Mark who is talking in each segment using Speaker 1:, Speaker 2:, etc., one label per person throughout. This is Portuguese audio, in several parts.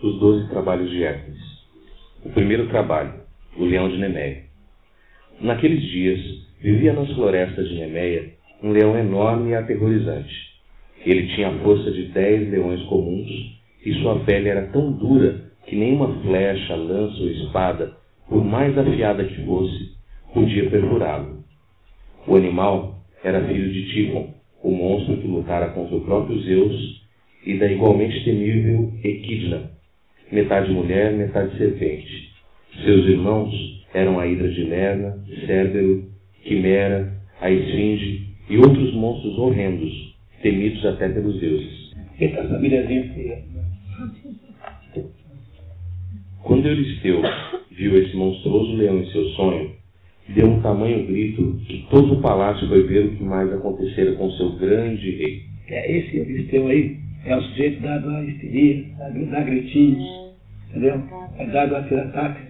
Speaker 1: Os 12 trabalhos de Hércules. O primeiro trabalho, o leão de Nemeia. Naqueles dias, vivia nas florestas de Nemeia um leão enorme e aterrorizante. Ele tinha a força de 10 leões comuns e sua pele era tão dura que nenhuma flecha, lança ou espada, por mais afiada que fosse, podia perfurá-lo. O animal era filho de Tífon, o monstro que lutara contra o próprio Zeus, e da igualmente temível Equidna, metade mulher, metade serpente. Seus irmãos eram a Hidra de Lerna, Cérbero, Quimera, a Esfinge e outros monstros horrendos, temidos até pelos deuses.
Speaker 2: Essa famíliazinha feia.
Speaker 1: Quando Euristeu viu esse monstruoso leão em seu sonho, deu um tamanho grito que todo o palácio foi ver o que mais acontecera com seu grande rei.
Speaker 2: Esse Euristeu aí é o sujeito dado a histeria, a gritinhos, entendeu? É dado a ter ataques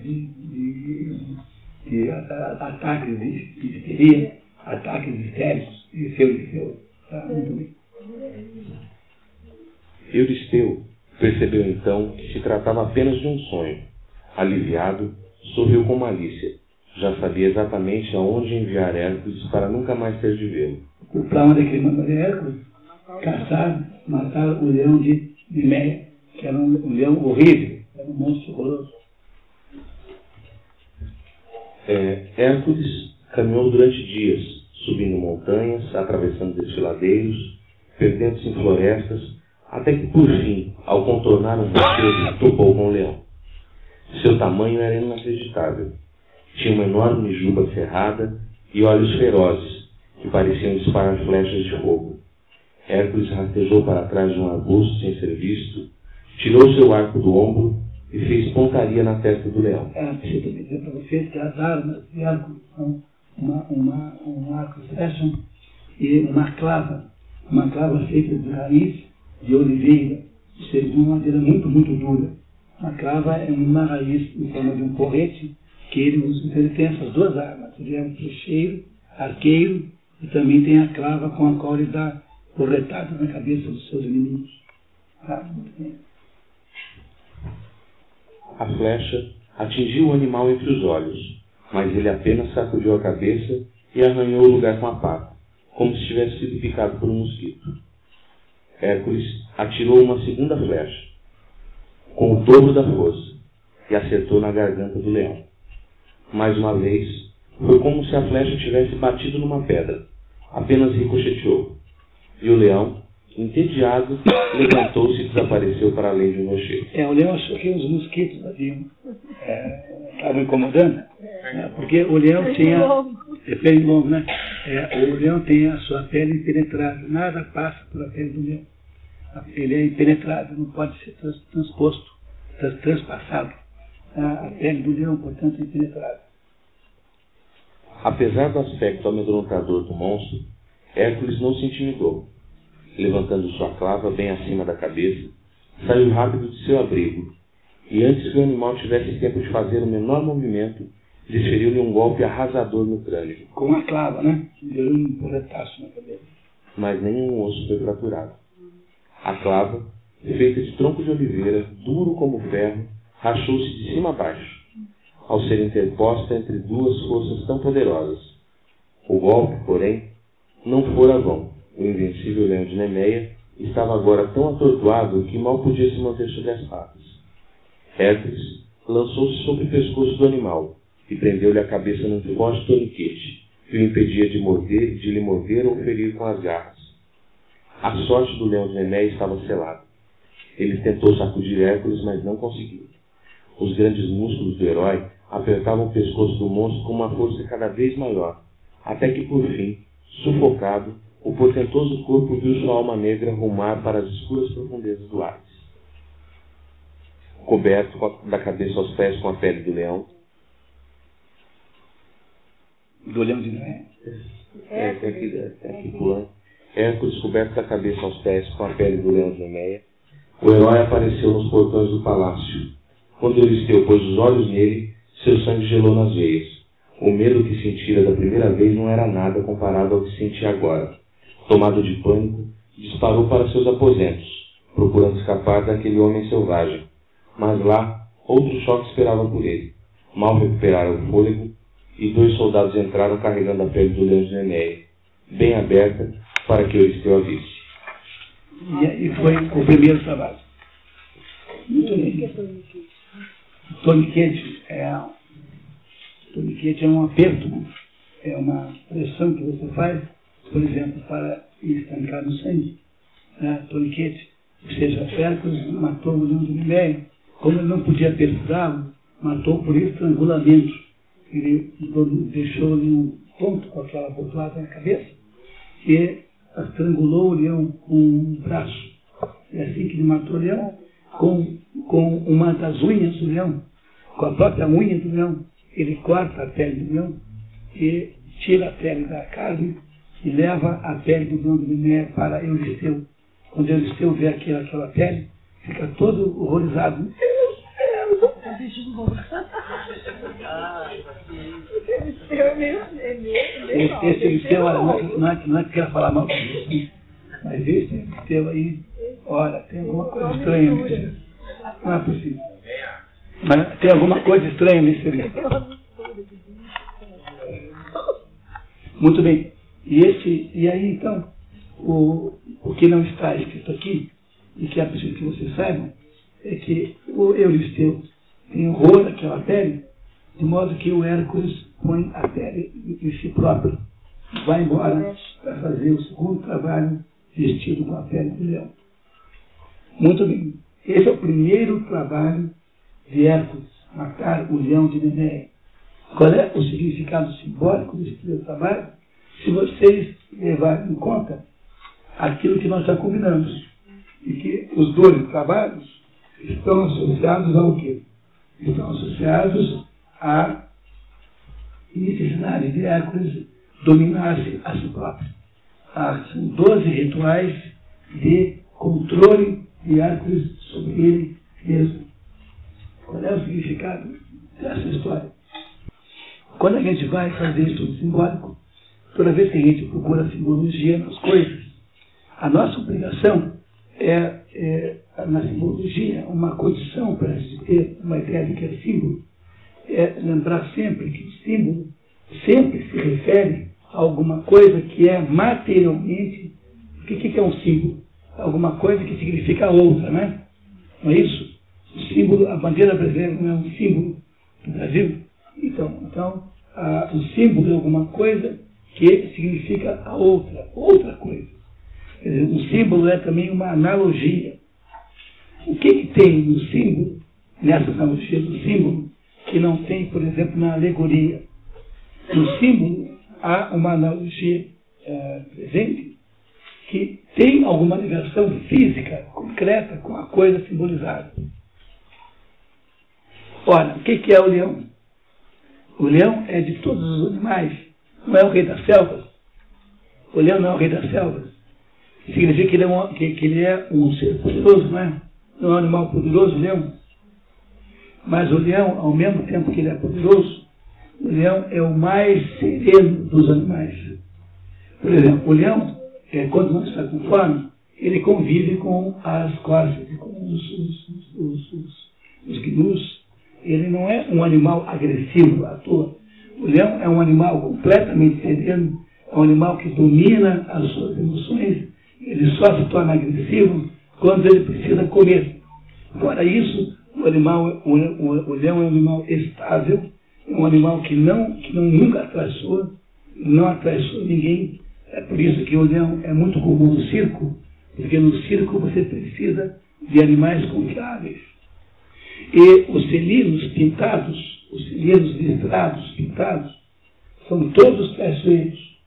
Speaker 2: ataques de histeria, ataques histéricos. Esse Euristeu está muito bem.
Speaker 1: Euristeu percebeu então que se tratava apenas de um sonho. Aliviado, sorriu com malícia. Já sabia exatamente aonde enviar Hércules para nunca mais ter de vê-lo.
Speaker 2: O plano de que ele mandou Hércules caçar, matar o leão de Nemeia, que era um leão horrível, era um monstro horroroso.
Speaker 1: Hércules caminhou durante dias, subindo montanhas, atravessando desfiladeiros, perdendo-se em florestas, até que, por fim, ao contornar um rochedo, topou com o leão. Seu tamanho era inacreditável. Tinha uma enorme juba cerrada e olhos ferozes, que pareciam disparar flechas de fogo. Hércules rastejou para trás de um arbusto sem ser visto, tirou seu arco do ombro e fez pontaria na testa do leão.
Speaker 2: Preciso dizer para vocês que as armas de Hércules são um arco e flecha e uma clava feita de raiz de oliveira, ou seja, de uma madeira muito, muito dura. A clava é uma raiz em forma de um porrete que ele usa. Então ele tem essas duas armas. Ele é um flecheiro, arqueiro, e também tem a clava com a qual ele dá porretadas na cabeça dos seus inimigos. Muito bem.
Speaker 1: A flecha atingiu o animal entre os olhos, mas ele apenas sacudiu a cabeça e arranhou o lugar com a pata, como se tivesse sido picado por um mosquito. Hércules atirou uma segunda flecha, com o dobro da força, e acertou na garganta do leão. Mais uma vez, foi como se a flecha tivesse batido numa pedra. Apenas ricocheteou. E o leão, entediado, levantou-se e desapareceu para além de um rochedo.
Speaker 2: O leão achou que os mosquitos estavam incomodando, porque o leão tinha... Pernilongo, né? O leão tem a sua pele impenetrável. Nada passa pela pele do leão. Ele é impenetrável, não pode ser transpassado. A pele do leão, portanto, é impenetrável.
Speaker 1: Apesar do aspecto amedrontador do monstro, Hércules não se intimidou. Levantando sua clava bem acima da cabeça, saiu rápido de seu abrigo, e antes que o animal tivesse tempo de fazer o menor movimento, desferiu-lhe um golpe arrasador no crânio.
Speaker 2: Com a clava, né? Deu um porretaço na cabeça.
Speaker 1: Mas nenhum osso foi fraturado. A clava, feita de tronco de oliveira, duro como ferro, rachou-se de cima a baixo, ao ser interposta entre duas forças tão poderosas. O golpe, porém, não fora vão. O invencível leão de Nemeia estava agora tão atordoado que mal podia se manter sobre as patas. Hércules lançou-se sobre o pescoço do animal e prendeu-lhe a cabeça num forte torniquete, que o impedia de lhe morder ou ferir com as garras. A sorte do leão de Nemeia estava selada. Ele tentou sacudir Hércules, mas não conseguiu. Os grandes músculos do herói apertavam o pescoço do monstro com uma força cada vez maior, até que, por fim, sufocado, o portentoso corpo viu sua alma negra rumar para as escuras profundezas do Hades. Coberto da cabeça aos pés com a pele do leão.
Speaker 2: Do leão de Nemeia?
Speaker 1: Aqui pulando. Hércules, coberto da cabeça aos pés com a pele do leão de Nemeia, o herói apareceu nos portões do palácio. Quando Euristeu pôs os olhos nele, seu sangue gelou nas veias. O medo que sentira da primeira vez não era nada comparado ao que sentia agora. Tomado de pânico, disparou para seus aposentos, procurando escapar daquele homem selvagem, Mas lá, outro choque esperava por ele. Mal recuperara o fôlego, e 2 soldados entraram carregando a pele do leão de Nemeia, bem aberta, para que Euristeu a visse.
Speaker 2: E aí foi o primeiro trabalho. Muito bem. Toniquete é um aperto, né? É uma pressão que você faz, por exemplo, para estancar no sangue. Toniquete, ou seja, Hércules matou o leão de Nemeia. Como ele não podia perfurá-lo, matou por estrangulamento. Ele deixou-lhe um ponto com aquela botulada na cabeça e estrangulou o leão com um braço. É assim que ele matou o leão, com uma das unhas do leão, com a própria unha do leão. Ele corta a pele do leão e tira a pele da carne e leva a pele do leão de Nemeia para Euristeu. Quando Euristeu vê aquela pele, fica todo horrorizado. Esse Euristeu, não é que quero falar mal disso, mas esse Euristeu aí, olha, tem alguma coisa estranha nesse. Não é possível. Mas tem alguma coisa estranha nesse Euristeu. Muito bem. E aí, então, o que não está escrito aqui, e que é preciso que vocês saibam, é que o Euristeu tem horror daquela pele, de modo que o Hércules põe a pele em si próprio. Vai embora para fazer o segundo trabalho vestido com a pele do leão. Muito bem. Esse é o primeiro trabalho de Hércules, matar o leão de Nemeia. Qual é o significado simbólico desse primeiro trabalho? Se vocês levarem em conta aquilo que nós já combinamos, e que os 12 trabalhos estão associados ao quê? Estão associados à necessidade de Hércules dominar-se a si próprio. São 12 rituais de controle de Hércules sobre ele mesmo. Qual é o significado dessa história? Quando a gente vai fazer estudo simbólico, toda vez que a gente procura simbologia nas coisas, a nossa obrigação na simbologia, uma condição para se ter uma ideia do que é símbolo, é lembrar sempre que o símbolo sempre se refere a alguma coisa que é materialmente. O que é um símbolo? Alguma coisa que significa outra, né? Não é isso? O símbolo, a bandeira brasileira não é um símbolo do Brasil? Então o símbolo é alguma coisa que significa a outra coisa. Quer dizer, um símbolo é também uma analogia. O que tem no símbolo, nessa analogia do símbolo, que não tem, por exemplo, na alegoria? No símbolo há uma analogia presente que tem alguma ligação física, concreta, com a coisa simbolizada. Ora, o que é o leão? O leão é de todos os animais. Não é o rei das selvas. O leão não é o rei das selvas. Significa que ele é um ser poderoso, não é? Não é um animal poderoso, o leão. Mas o leão, ao mesmo tempo que ele é poderoso, o leão é o mais sereno dos animais. Por exemplo, o leão, quando não está com fome, ele convive com as corças, com os gnus. Ele não é um animal agressivo à toa. O leão é um animal completamente sereno, é um animal que domina as suas emoções. Ele só se torna agressivo quando ele precisa comer. Fora isso, o leão é um animal estável, é um animal que nunca atraiçoa, não atraiçoa ninguém. É por isso que o leão é muito comum no circo, porque no circo você precisa de animais confiáveis. E os felinos pintados, os felinos listrados, pintados, são todos traiçoeiros,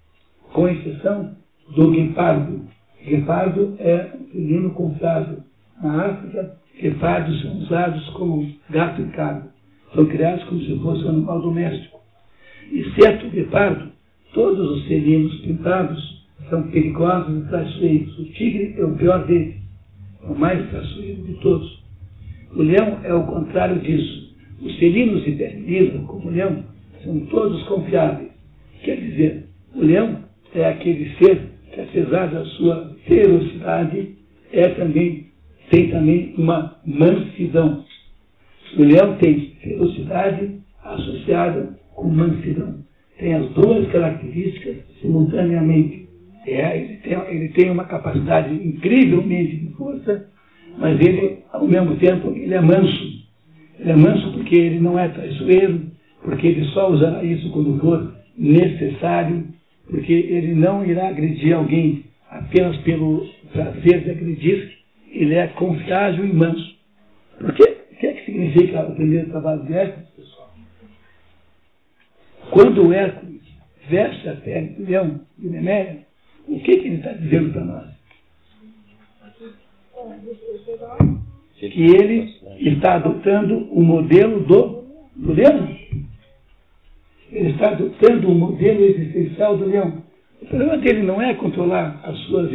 Speaker 2: com exceção do guepardo. Guepardo é um felino confiável. Na África, guepardos são usados como gato e cabra. São criados como se fosse um animal doméstico. Exceto o guepardo, todos os felinos pintados são perigosos e traiçoeiros. O tigre é o pior deles, é o mais traiçoeiro de todos. O leão é o contrário disso. Os felinos de beleza, como o leão, são todos confiáveis. Quer dizer, o leão é aquele ser que, apesar da sua ferocidade, tem também uma mansidão. O leão tem ferocidade associada com mansidão. Tem as duas características simultaneamente. Ele tem uma capacidade incrivelmente de força, mas ele, ao mesmo tempo, ele é manso. Ele é manso porque ele não é traiçoeiro, porque ele só usará isso quando for necessário, porque ele não irá agredir alguém apenas pelo prazer de agredir. Ele é confiável e manso. Por quê? O que é que significa o primeiro trabalho de Hércules, pessoal? Quando o Hércules veste a pele do leão de Neméia, o que ele está dizendo para nós? Que ele está adotando o modelo do leão. Ele está adotando o modelo existencial do leão. O problema dele não é controlar as suas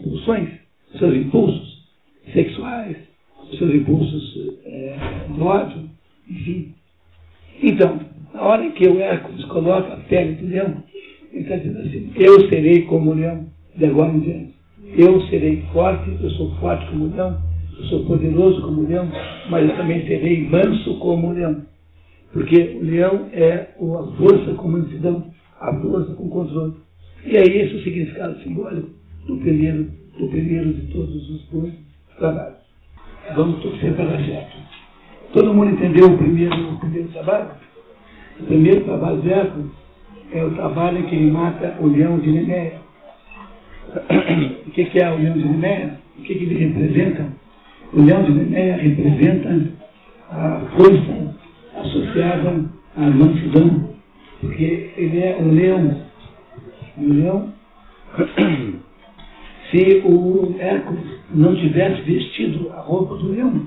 Speaker 2: pulsões, seus impulsos sexuais, seus impulsos do ódio, enfim. Então, na hora em que o Hércules coloca a pele do leão, ele está dizendo assim: eu serei como o leão de agora em diante. Eu serei forte, eu sou forte como o leão, eu sou poderoso como o leão, mas eu também serei manso como o leão. Porque o leão é a força com mansidão, a força com controle. E aí esse é o significado simbólico do primeiro de todos os dois trabalhos. Vamos torcer para dar certo. Todo mundo entendeu o primeiro trabalho? O primeiro trabalho de Hércules é o trabalho em que ele mata o leão de Neméia. O que é o leão de Neméia? O que ele representa? O leão de Neméia representa a força associada à mansidão, porque ele é um leão. Um leão. Se o Hércules não tivesse vestido a roupa do leão,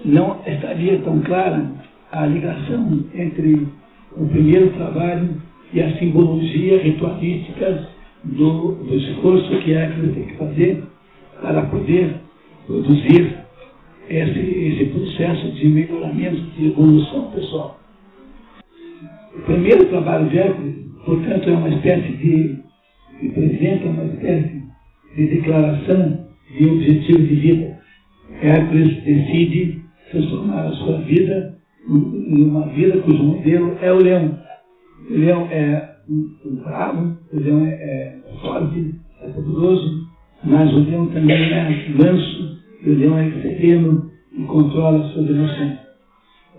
Speaker 2: não estaria tão clara a ligação entre o primeiro trabalho e a simbologia ritualística do esforço que Hércules tem que fazer para poder produzir esse processo de melhoramento, de evolução pessoal. O primeiro trabalho de Hércules, portanto, é uma espécie representa uma espécie de declaração de objetivo de vida. Hércules decide transformar a sua vida em uma vida cujo modelo é o leão. O leão é bravo, o leão é forte, é poderoso, mas o leão também é manso, e o leão é sereno e controla as suas emoções.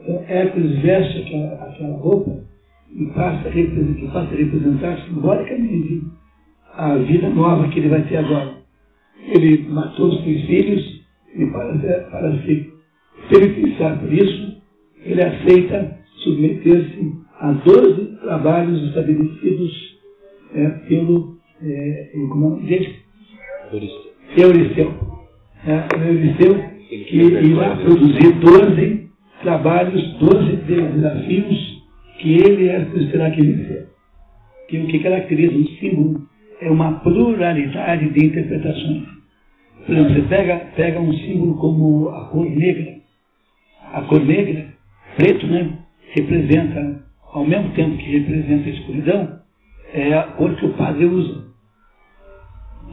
Speaker 2: Então, Hércules veste aquela roupa e passa a representar simbolicamente a vida nova que ele vai ter agora. Ele matou os 3 filhos e para se penitenciar por isso, ele aceita submeter-se a 12 trabalhos estabelecidos pelo Euristeu. Euristeu, que irá produzir 12 trabalhos, 12 desafios que ele terá que vencer. Que o que caracteriza um símbolo é uma pluralidade de interpretações. Por exemplo, você pega um símbolo como a cor negra. A cor negra, preto, né, representa, ao mesmo tempo que representa a escuridão, é a cor que o padre usa.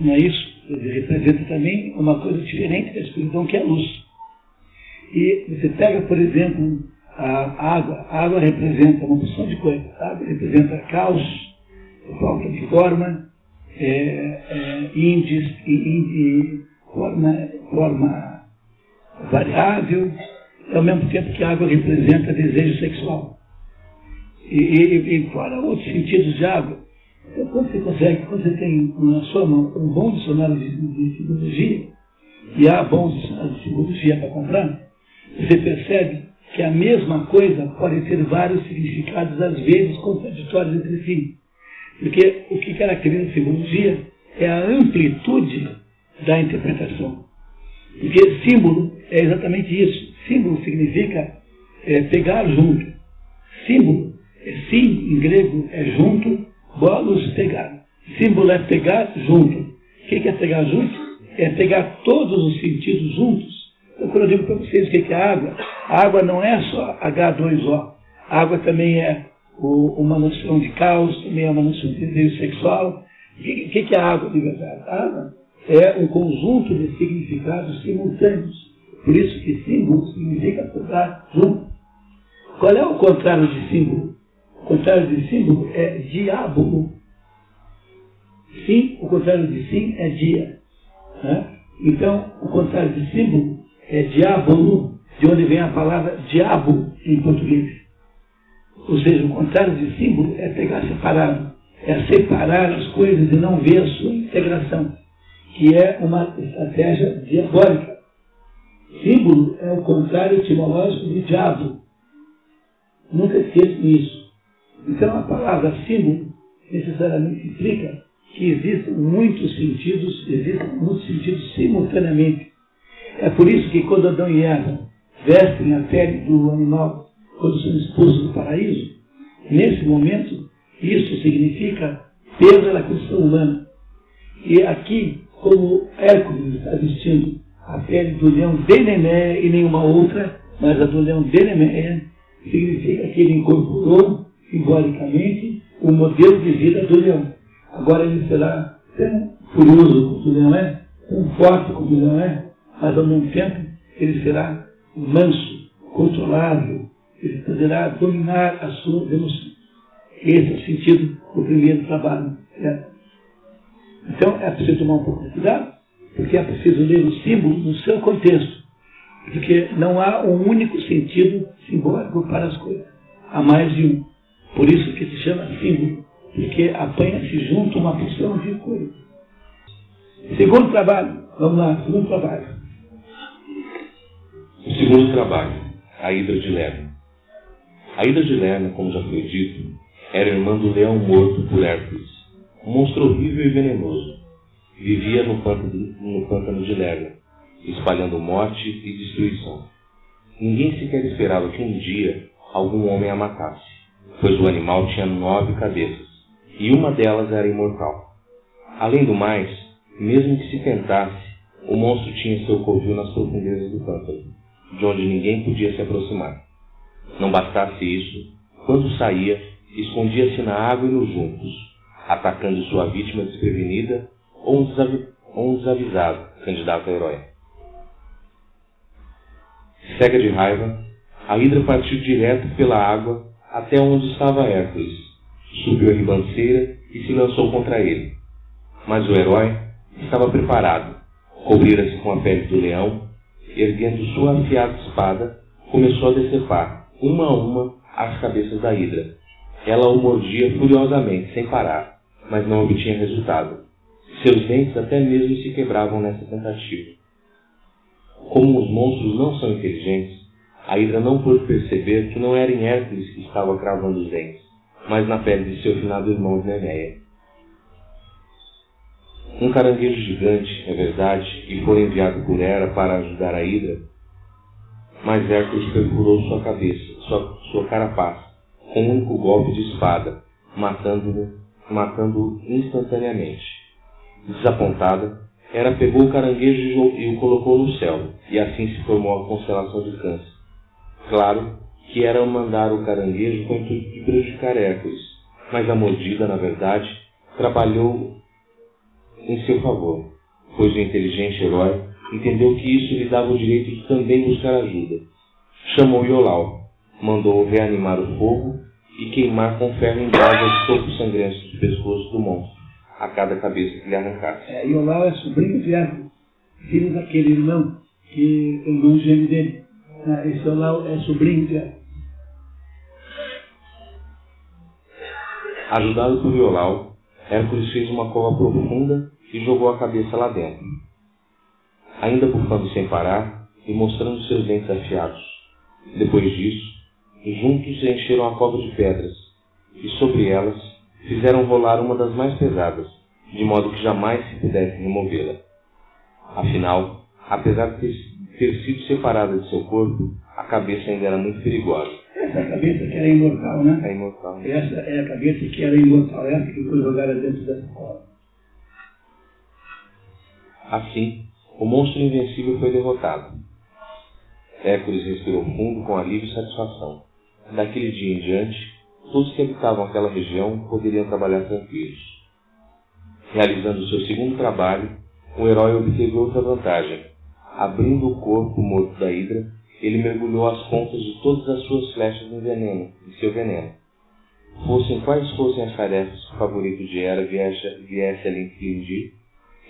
Speaker 2: Não é isso? Ele representa também uma coisa diferente da escuridão, que é a luz. E você pega, por exemplo, a água. A água representa uma porção de coisas. A água representa caos, falta de forma, índice, forma variável, ao mesmo tempo que a água representa desejo sexual. E fora outros sentidos de água. Então, quando você tem na sua mão um bom dicionário de simbologia, e há bons dicionários de simbologia para comprar, você percebe que a mesma coisa pode ter vários significados, às vezes contraditórios entre si. Porque o que caracteriza a simbologia é a amplitude da interpretação. Porque símbolo é exatamente isso. Símbolo significa pegar junto. Símbolo, sim em grego é junto, bolos, pegar. Símbolo é pegar junto. O que é pegar junto? É pegar todos os sentidos juntos. Então, quando eu digo para vocês o que é água, a água não é só H2O. A água também é uma noção de caos, também é uma noção de desejo sexual. O que é a água de verdade? A água é um conjunto de significados simultâneos. Por isso que símbolo significa estar junto. Qual é o contrário de símbolo? O contrário de símbolo é diábolo. Sim, o contrário de sim é dia. Né? Então, o contrário de símbolo é diábolo, de onde vem a palavra diabo em português. Ou seja, o contrário de símbolo é pegar separado. É separar as coisas e não ver a sua integração, que é uma estratégia diabólica. Símbolo é o contrário etimológico de diabo. Nunca esqueçam isso. Então, a palavra símbolo necessariamente implica que existem muitos sentidos simultaneamente. É por isso que quando Adão e Eva vestem a pele do animal, quando são expulsos do paraíso, nesse momento, isso significa peso na condição humana. E aqui, como Hércules está vestindo a pele do leão de Neméia e nenhuma outra, mas a do leão de Neméia, significa que ele incorporou, simbolicamente, o modelo de vida do leão. Agora ele será tão furioso como o leão é, tão forte como o leão é, mas ao mesmo tempo ele será manso, controlável, ele poderá dominar as suas emoções. Esse é o sentido do primeiro trabalho. Certo? Então é preciso tomar um pouco de cuidado, porque é preciso ler o símbolo no seu contexto, porque não há um único sentido simbólico para as coisas. Há mais de um. Por isso que se chama símbolo, porque apanha-se junto uma porção de coisas. Segundo trabalho, vamos lá, segundo trabalho.
Speaker 1: O segundo trabalho, a Hidra de Lerna. A Hidra de Lerna, como já foi dito, era irmã do leão morto por Hércules, um monstro horrível e venenoso. Vivia no pântano de Lerna, espalhando morte e destruição. Ninguém sequer esperava que um dia algum homem a matasse, pois o animal tinha 9 cabeças, e uma delas era imortal. Além do mais, mesmo que se tentasse, o monstro tinha seu covil nas profundezas do pântano, de onde ninguém podia se aproximar. Não bastasse isso, quando saía, escondia-se na água e nos juncos, atacando sua vítima desprevenida ou um desavisado candidato a herói. Cega de raiva, a Hidra partiu direto pela água até onde estava Hércules, subiu a ribanceira e se lançou contra ele. Mas o herói estava preparado, cobrira-se com a pele do leão, erguendo sua afiada espada, começou a decepar, uma a uma, as cabeças da Hidra. Ela o mordia furiosamente, sem parar, mas não obtinha resultado. Seus dentes até mesmo se quebravam nessa tentativa. Como os monstros não são inteligentes, a Hidra não pôde perceber que não era em Hércules que estava cravando os dentes, mas na pele de seu finado irmão de Neméia. Um caranguejo gigante, é verdade, e foi enviado por Hera para ajudar a Hidra, mas Hércules perfurou sua cabeça, sua carapaça, com um único golpe de espada, matando-o instantaneamente. Desapontada, Hera pegou o caranguejo e o colocou no céu, e assim se formou a constelação de Câncer. Claro que Hera mandar o caranguejo com o intuito de prejudicar Hércules, mas a mordida, na verdade, trabalhou em seu favor, pois o inteligente herói entendeu que isso lhe dava o direito de também buscar ajuda. Chamou Iolau, mandou reanimar o fogo e queimar com ferro em brasa os topos sangrentos do pescoço do monstro, a cada cabeça que lhe arrancasse.
Speaker 2: Iolau é sobrinho de Hércules, filho daquele irmão, que é o irmão gêmeo dele. Esse Iolau é sobrinho de Hércules.
Speaker 1: Ajudado por Iolau, Hércules fez uma cova profunda e jogou a cabeça lá dentro. Ainda bufando sem parar e mostrando seus dentes afiados. Depois disso, juntos encheram a cova de pedras, e sobre elas fizeram rolar uma das mais pesadas, de modo que jamais se pudesse removê-la. Afinal, apesar de ter sido separada de seu corpo, a cabeça ainda era muito perigosa.
Speaker 2: Essa cabeça que era imortal, né?
Speaker 1: É imortal.
Speaker 2: Essa é a cabeça que era imortal, essa que foi jogada dentro dessa cova.
Speaker 1: Assim, o monstro invencível foi derrotado. Hércules respirou fundo com alívio e satisfação. Daquele dia em diante, todos que habitavam aquela região poderiam trabalhar tranquilos. Realizando seu segundo trabalho, o herói obteve outra vantagem. Abrindo o corpo morto da hidra, ele mergulhou as pontas de todas as suas flechas em seu veneno. Fossem quais fossem as tarefas que o favorito de Hera viesse a lhe infligir,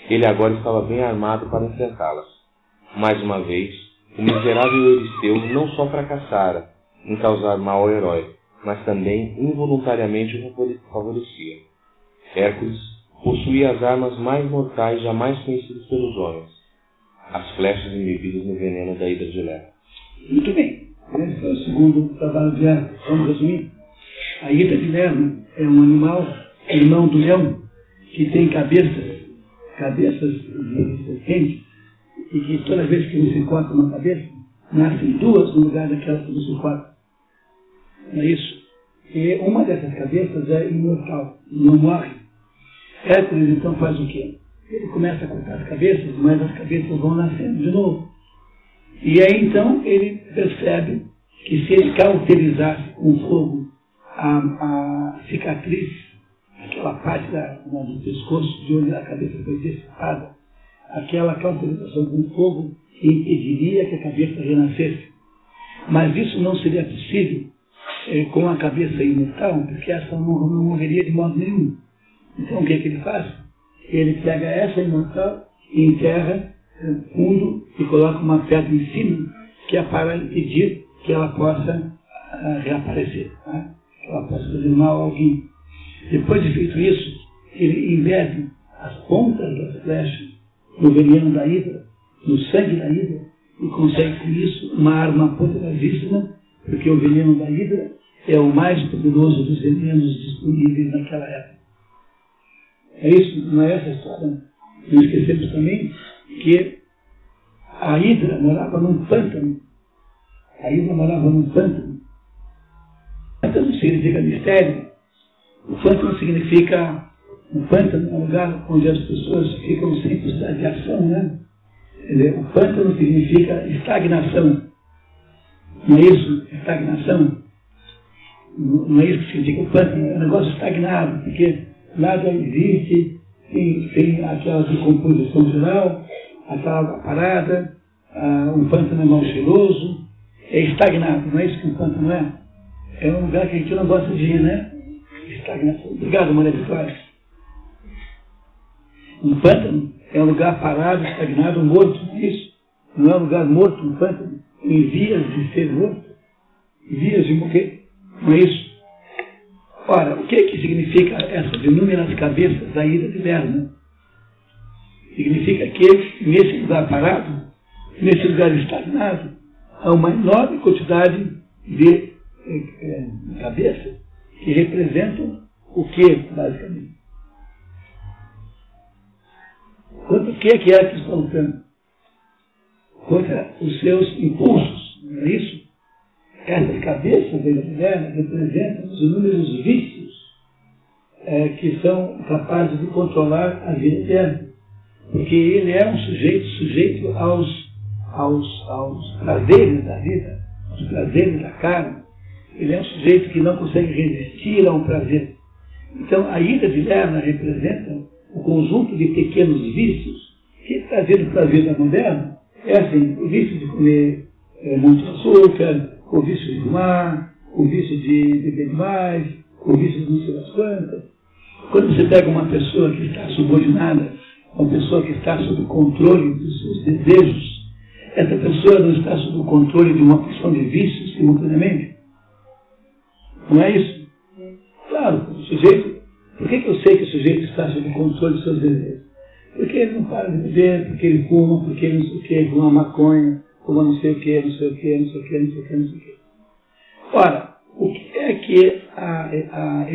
Speaker 1: ele agora estava bem armado para enfrentá-las. Mais uma vez, o miserável Euristeu não só fracassara em causar mal ao herói, mas também involuntariamente o favorecia. Hércules possuía as armas mais mortais jamais conhecidas pelos homens, as flechas embebidas no veneno da hidra de Lerna.
Speaker 2: Muito bem. Esse é o segundo trabalho de Hércules. Vamos resumir? A hidra de Lerna é um animal, irmão do leão, que tem cabeças de serpente, e que toda vez que você corta uma cabeça, nascem duas no lugar daquelas que você corta. Não é isso? E uma dessas cabeças é imortal, não morre. Hércules então faz o quê? Ele começa a cortar as cabeças, mas as cabeças vão nascendo de novo. E aí então ele percebe que se ele cauterizasse com fogo a cicatriz, aquela parte do pescoço de onde a cabeça foi dissipada, aquela cauterização com fogo impediria que a cabeça renascesse. Mas isso não seria possível com a cabeça imortal, porque essa não morreria de modo nenhum. Então o que é que ele faz? Ele pega essa imortal e enterra fundo e coloca uma pedra em cima, que é para impedir que ela possa reaparecer, né? Que ela possa fazer mal a alguém. Depois de feito isso, ele embebe as pontas das flechas no veneno da hidra, no sangue da hidra, e consegue com isso uma arma poderosíssima, porque o veneno da hidra é o mais poderoso dos venenos disponíveis naquela época. É isso, não é essa a história? Não esquecemos também que a hidra morava num pântano. A hidra morava num pântano. Pântano significa mistério. O pântano significa... O pântano é um lugar onde as pessoas ficam sem possibilidade de ação, né? O pântano significa estagnação. Não é isso? Estagnação. Não é isso que significa o pântano. É um negócio estagnado, porque nada existe, tem aquela decomposição geral, aquela água parada, um pântano é mal cheiroso, é estagnado. Não é isso que um pântano é? É um lugar que a gente não gosta de ir, né? Estagnação. Obrigado, Maria Vitória. Um pântano é um lugar parado, estagnado, morto, não é isso? Não é um lugar morto, um pântano, em vias de ser morto, em vias de morrer, não é isso? Ora, o que significa essas inúmeras cabeças da hidra de Lerna? Significa que nesse lugar parado, nesse lugar estagnado, há uma enorme quantidade de cabeças que representam o que, basicamente? Contra o que Hércules está lutando? Contra os seus impulsos, não é isso? Essas cabeças da Lerna representam os inúmeros vícios que são capazes de controlar a vida eterna. Porque ele é um sujeito aos prazeres da vida, aos prazeres da carne. Ele é um sujeito que não consegue resistir a um prazer. Então, a hidra de Lerna representa o conjunto de pequenos vícios que, trazendo o prazer da moderna, é assim, o vício de comer muito açúcar, o vício de fumar, o vício de beber demais, o vício de não sei das quantas. Quando você pega uma pessoa que está subordinada, uma pessoa que está sob o controle dos seus desejos, essa pessoa não está sob o controle de uma porção de vícios simultaneamente? Não é isso? Claro, o sujeito... Por que eu sei que o sujeito está sob o controle dos seus desejos? Porque ele não para de beber, porque ele fuma, porque ele não sei o que, fuma maconha, fuma não sei o que, não sei o que, não sei o que, não sei o que, não sei o que. Ora, o que é que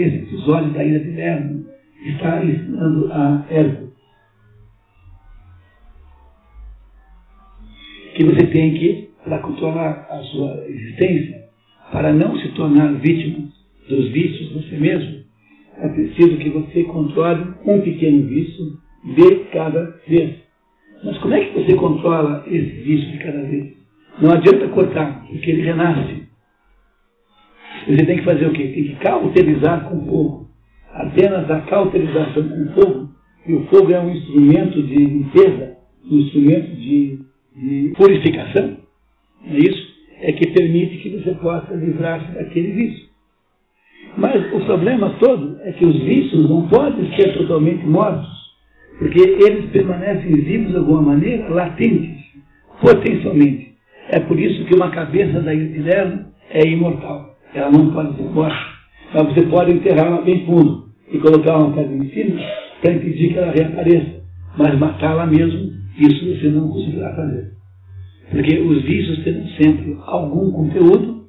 Speaker 2: esse episódio da hidra de Lerna está ensinando a Hércules? Que você tem que, para controlar a sua existência, para não se tornar vítima dos vícios você mesmo, é preciso que você controle um pequeno vício de cada vez. Mas como é que você controla esse vício de cada vez? Não adianta cortar, porque ele renasce. Você tem que fazer o quê? Tem que cauterizar com fogo. Apenas a cauterização com fogo, e o fogo é um instrumento de limpeza, um instrumento de de purificação, não é isso? É que permite que você possa livrar-se daquele vício. Mas o problema todo é que os vícios não podem ser totalmente mortos, porque eles permanecem vivos de alguma maneira, latentes, potencialmente. É por isso que uma cabeça da Irene é imortal. Ela não pode ser morta. Mas você pode enterrá-la bem fundo e colocar uma pedra em cima para impedir que ela reapareça. Mas matá-la mesmo, isso você não conseguirá fazer. Porque os vícios terão sempre algum conteúdo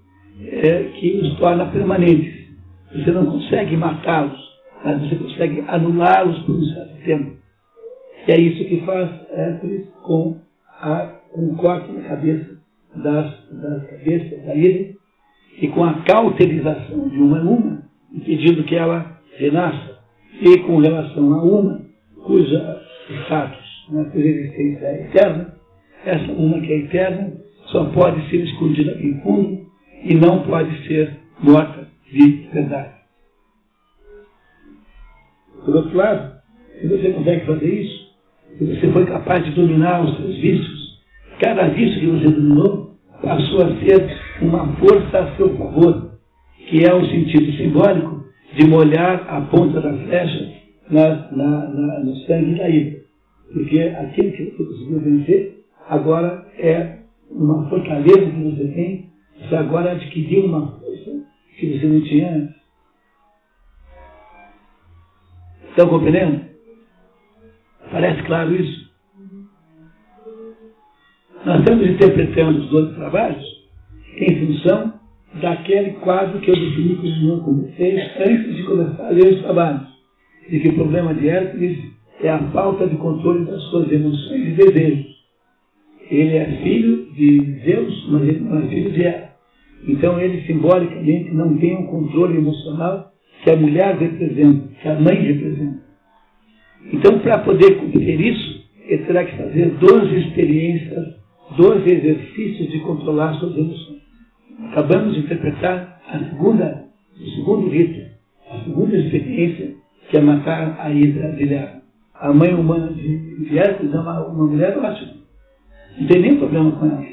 Speaker 2: que os torna permanentes. Você não consegue matá-los, mas você consegue anulá-los por um certo tempo. E é isso que faz Hércules com um corte na cabeça das cabeças da Hidra e com a cauterização de uma a uma, impedindo que ela renasça. E com relação a uma, cuja status, cuja existência é eterna, essa uma que é eterna só pode ser escondida bem fundo e não pode ser morta de verdade. Por outro lado, se você consegue fazer isso, se você foi capaz de dominar os seus vícios, cada vício que você dominou passou a ser uma força a seu favor, que é o sentido simbólico de molhar a ponta da flecha no sangue da Hidra. Porque aquilo que você conseguiu vencer agora é uma fortaleza que você tem, você agora adquiriu uma força que você não tinha antes. Estão compreendendo? Parece claro isso? Nós estamos interpretando os dois trabalhos em função daquele quadro que eu defini com vocês antes de começar a ler os trabalhos. E que o problema de Hércules é a falta de controle das suas emoções e desejos. Ele é filho de Zeus, mas ele não é filho de Hera. Então ele simbolicamente não tem um controle emocional que a mulher representa, que a mãe representa. Então, para poder cumprir isso, ele terá que fazer 12 experiências, 12 exercícios de controlar suas emoções. Acabamos de interpretar o segundo rito, a segunda experiência, que é matar a Hidra de Lerna. A mãe humana de Hércules é uma mulher ótima. Não tem nenhum problema com ela.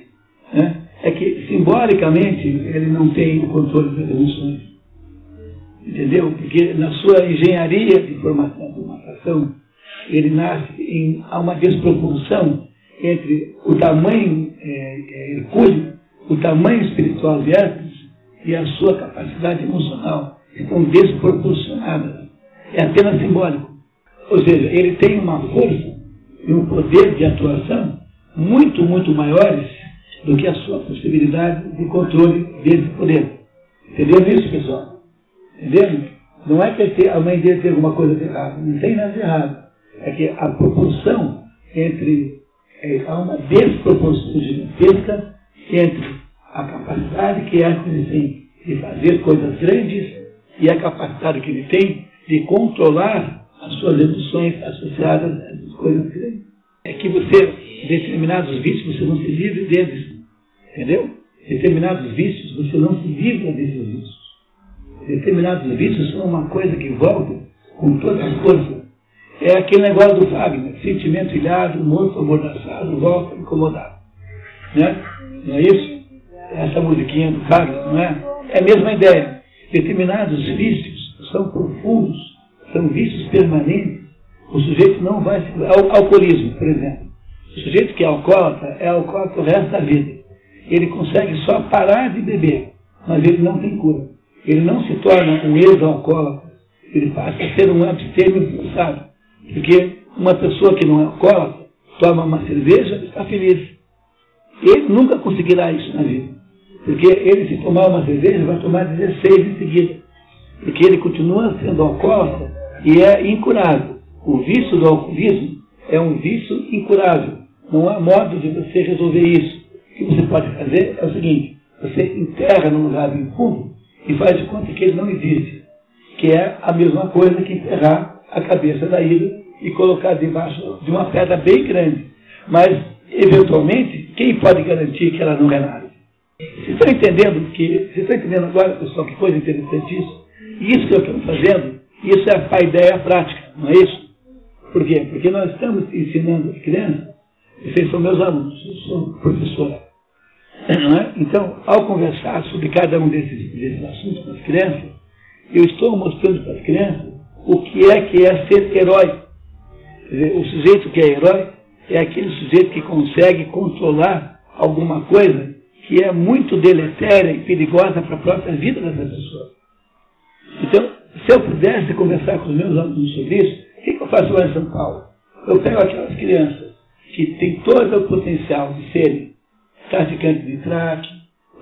Speaker 2: Né? É que, simbolicamente, ele não tem o controle das emoções. Entendeu? Porque na sua engenharia de formatação, ele nasce há uma desproporção entre o tamanho hercúleo, o tamanho espiritual de Hércules e a sua capacidade emocional. Estão desproporcionadas. É apenas simbólico. Ou seja, ele tem uma força e um poder de atuação muito, muito maiores do que a sua possibilidade de controle desse poder. Entendeu isso, pessoal? Entendeu? Não é que a mãe dele tem alguma coisa de errado. Não tem nada de errado. É que a proporção há uma desproporção gigantesca entre a capacidade que Hércules tem de fazer coisas grandes e a capacidade que ele tem de controlar as suas emoções associadas a essas coisas grandes. É que determinados vícios, você não se livre deles. Entendeu? Determinados vícios, você não se livra desses vícios. Determinados vícios são uma coisa que volta com toda a força. É aquele negócio do Wagner, sentimento ilhado, morto, amordaçado, volta incomodado. Né? Não é isso? Essa musiquinha do Wagner, não é? É a mesma ideia. Determinados vícios são profundos, são vícios permanentes. O sujeito não vai... Alcoolismo, por exemplo. O sujeito que é alcoólatra o resto da vida. Ele consegue só parar de beber, mas ele não tem cura. Ele não se torna um ex-alcoólatra. Ele passa a ser um abstêmio forçado. Porque uma pessoa que não é alcoólatra toma uma cerveja e está feliz. Ele nunca conseguirá isso na vida. Porque ele, se tomar uma cerveja, vai tomar 16 em seguida. Porque ele continua sendo alcoólatra e é incurável. O vício do alcoolismo é um vício incurável. Não há modo de você resolver isso. O que você pode fazer é o seguinte: você enterra num lugar bem fundo e faz de conta que ele não existe. Que é a mesma coisa que enterrar a cabeça da Hidra e colocar debaixo de uma pedra bem grande. Mas, eventualmente, quem pode garantir que ela não renasce? Vocês estão entendendo agora, pessoal, que coisa interessante isso? E isso que eu estou fazendo, isso é a ideia prática, não é isso? Por quê? Porque nós estamos ensinando as crianças Vocês são meus alunos, eu sou professora. Não é? Então, ao conversar sobre cada um desses assuntos com as crianças, eu estou mostrando para as crianças o que é ser herói. Quer dizer, o sujeito que é herói é aquele sujeito que consegue controlar alguma coisa que é muito deletéria e perigosa para a própria vida dessa pessoa. Então, se eu pudesse conversar com os meus alunos sobre isso, o que eu faço lá em São Paulo? Eu pego aquelas crianças que têm todo o potencial de serem traficantes de crack,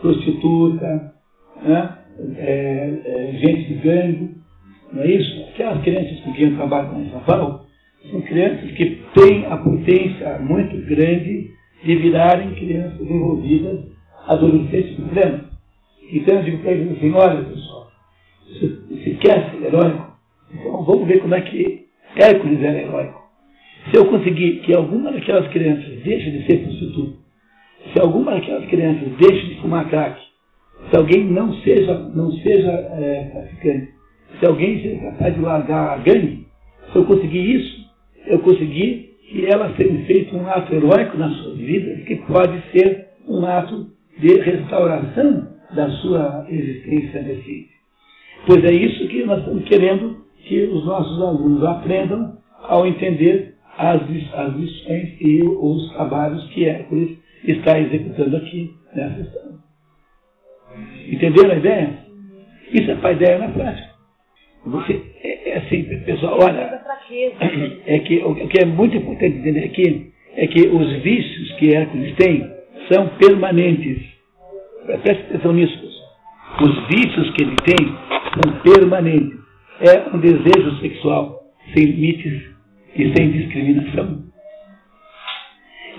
Speaker 2: prostituta, né? Gente de gangue, não é isso? Aquelas crianças com quem eu trabalho lá em São Paulo são crianças que têm a potência muito grande de virarem crianças envolvidas, adolescentes problemas. Então eu digo para eles assim, olha pessoal, se quer ser heróico, então vamos ver como é que Hércules era heróico. Se eu conseguir que alguma daquelas crianças deixe de ser prostituta, se alguma daquelas crianças deixe de fumar crack, se alguém não seja traficante, se alguém seja capaz de largar a gangue, se eu conseguir isso, eu consegui que elas tenham feito um ato heróico na sua vida, que pode ser um ato de restauração da sua existência decente. Pois é isso que nós estamos querendo que os nossos alunos aprendam ao entender as lições e os trabalhos que Hércules está executando aqui nessa história. Entenderam a ideia? Isso é para a ideia na prática. Você, assim, pessoal, olha, o que é muito importante entender aqui é que os vícios que Hércules tem são permanentes. Preste atenção nisso, pessoal. Os vícios que ele tem são permanentes. É um desejo sexual sem limites e sem discriminação.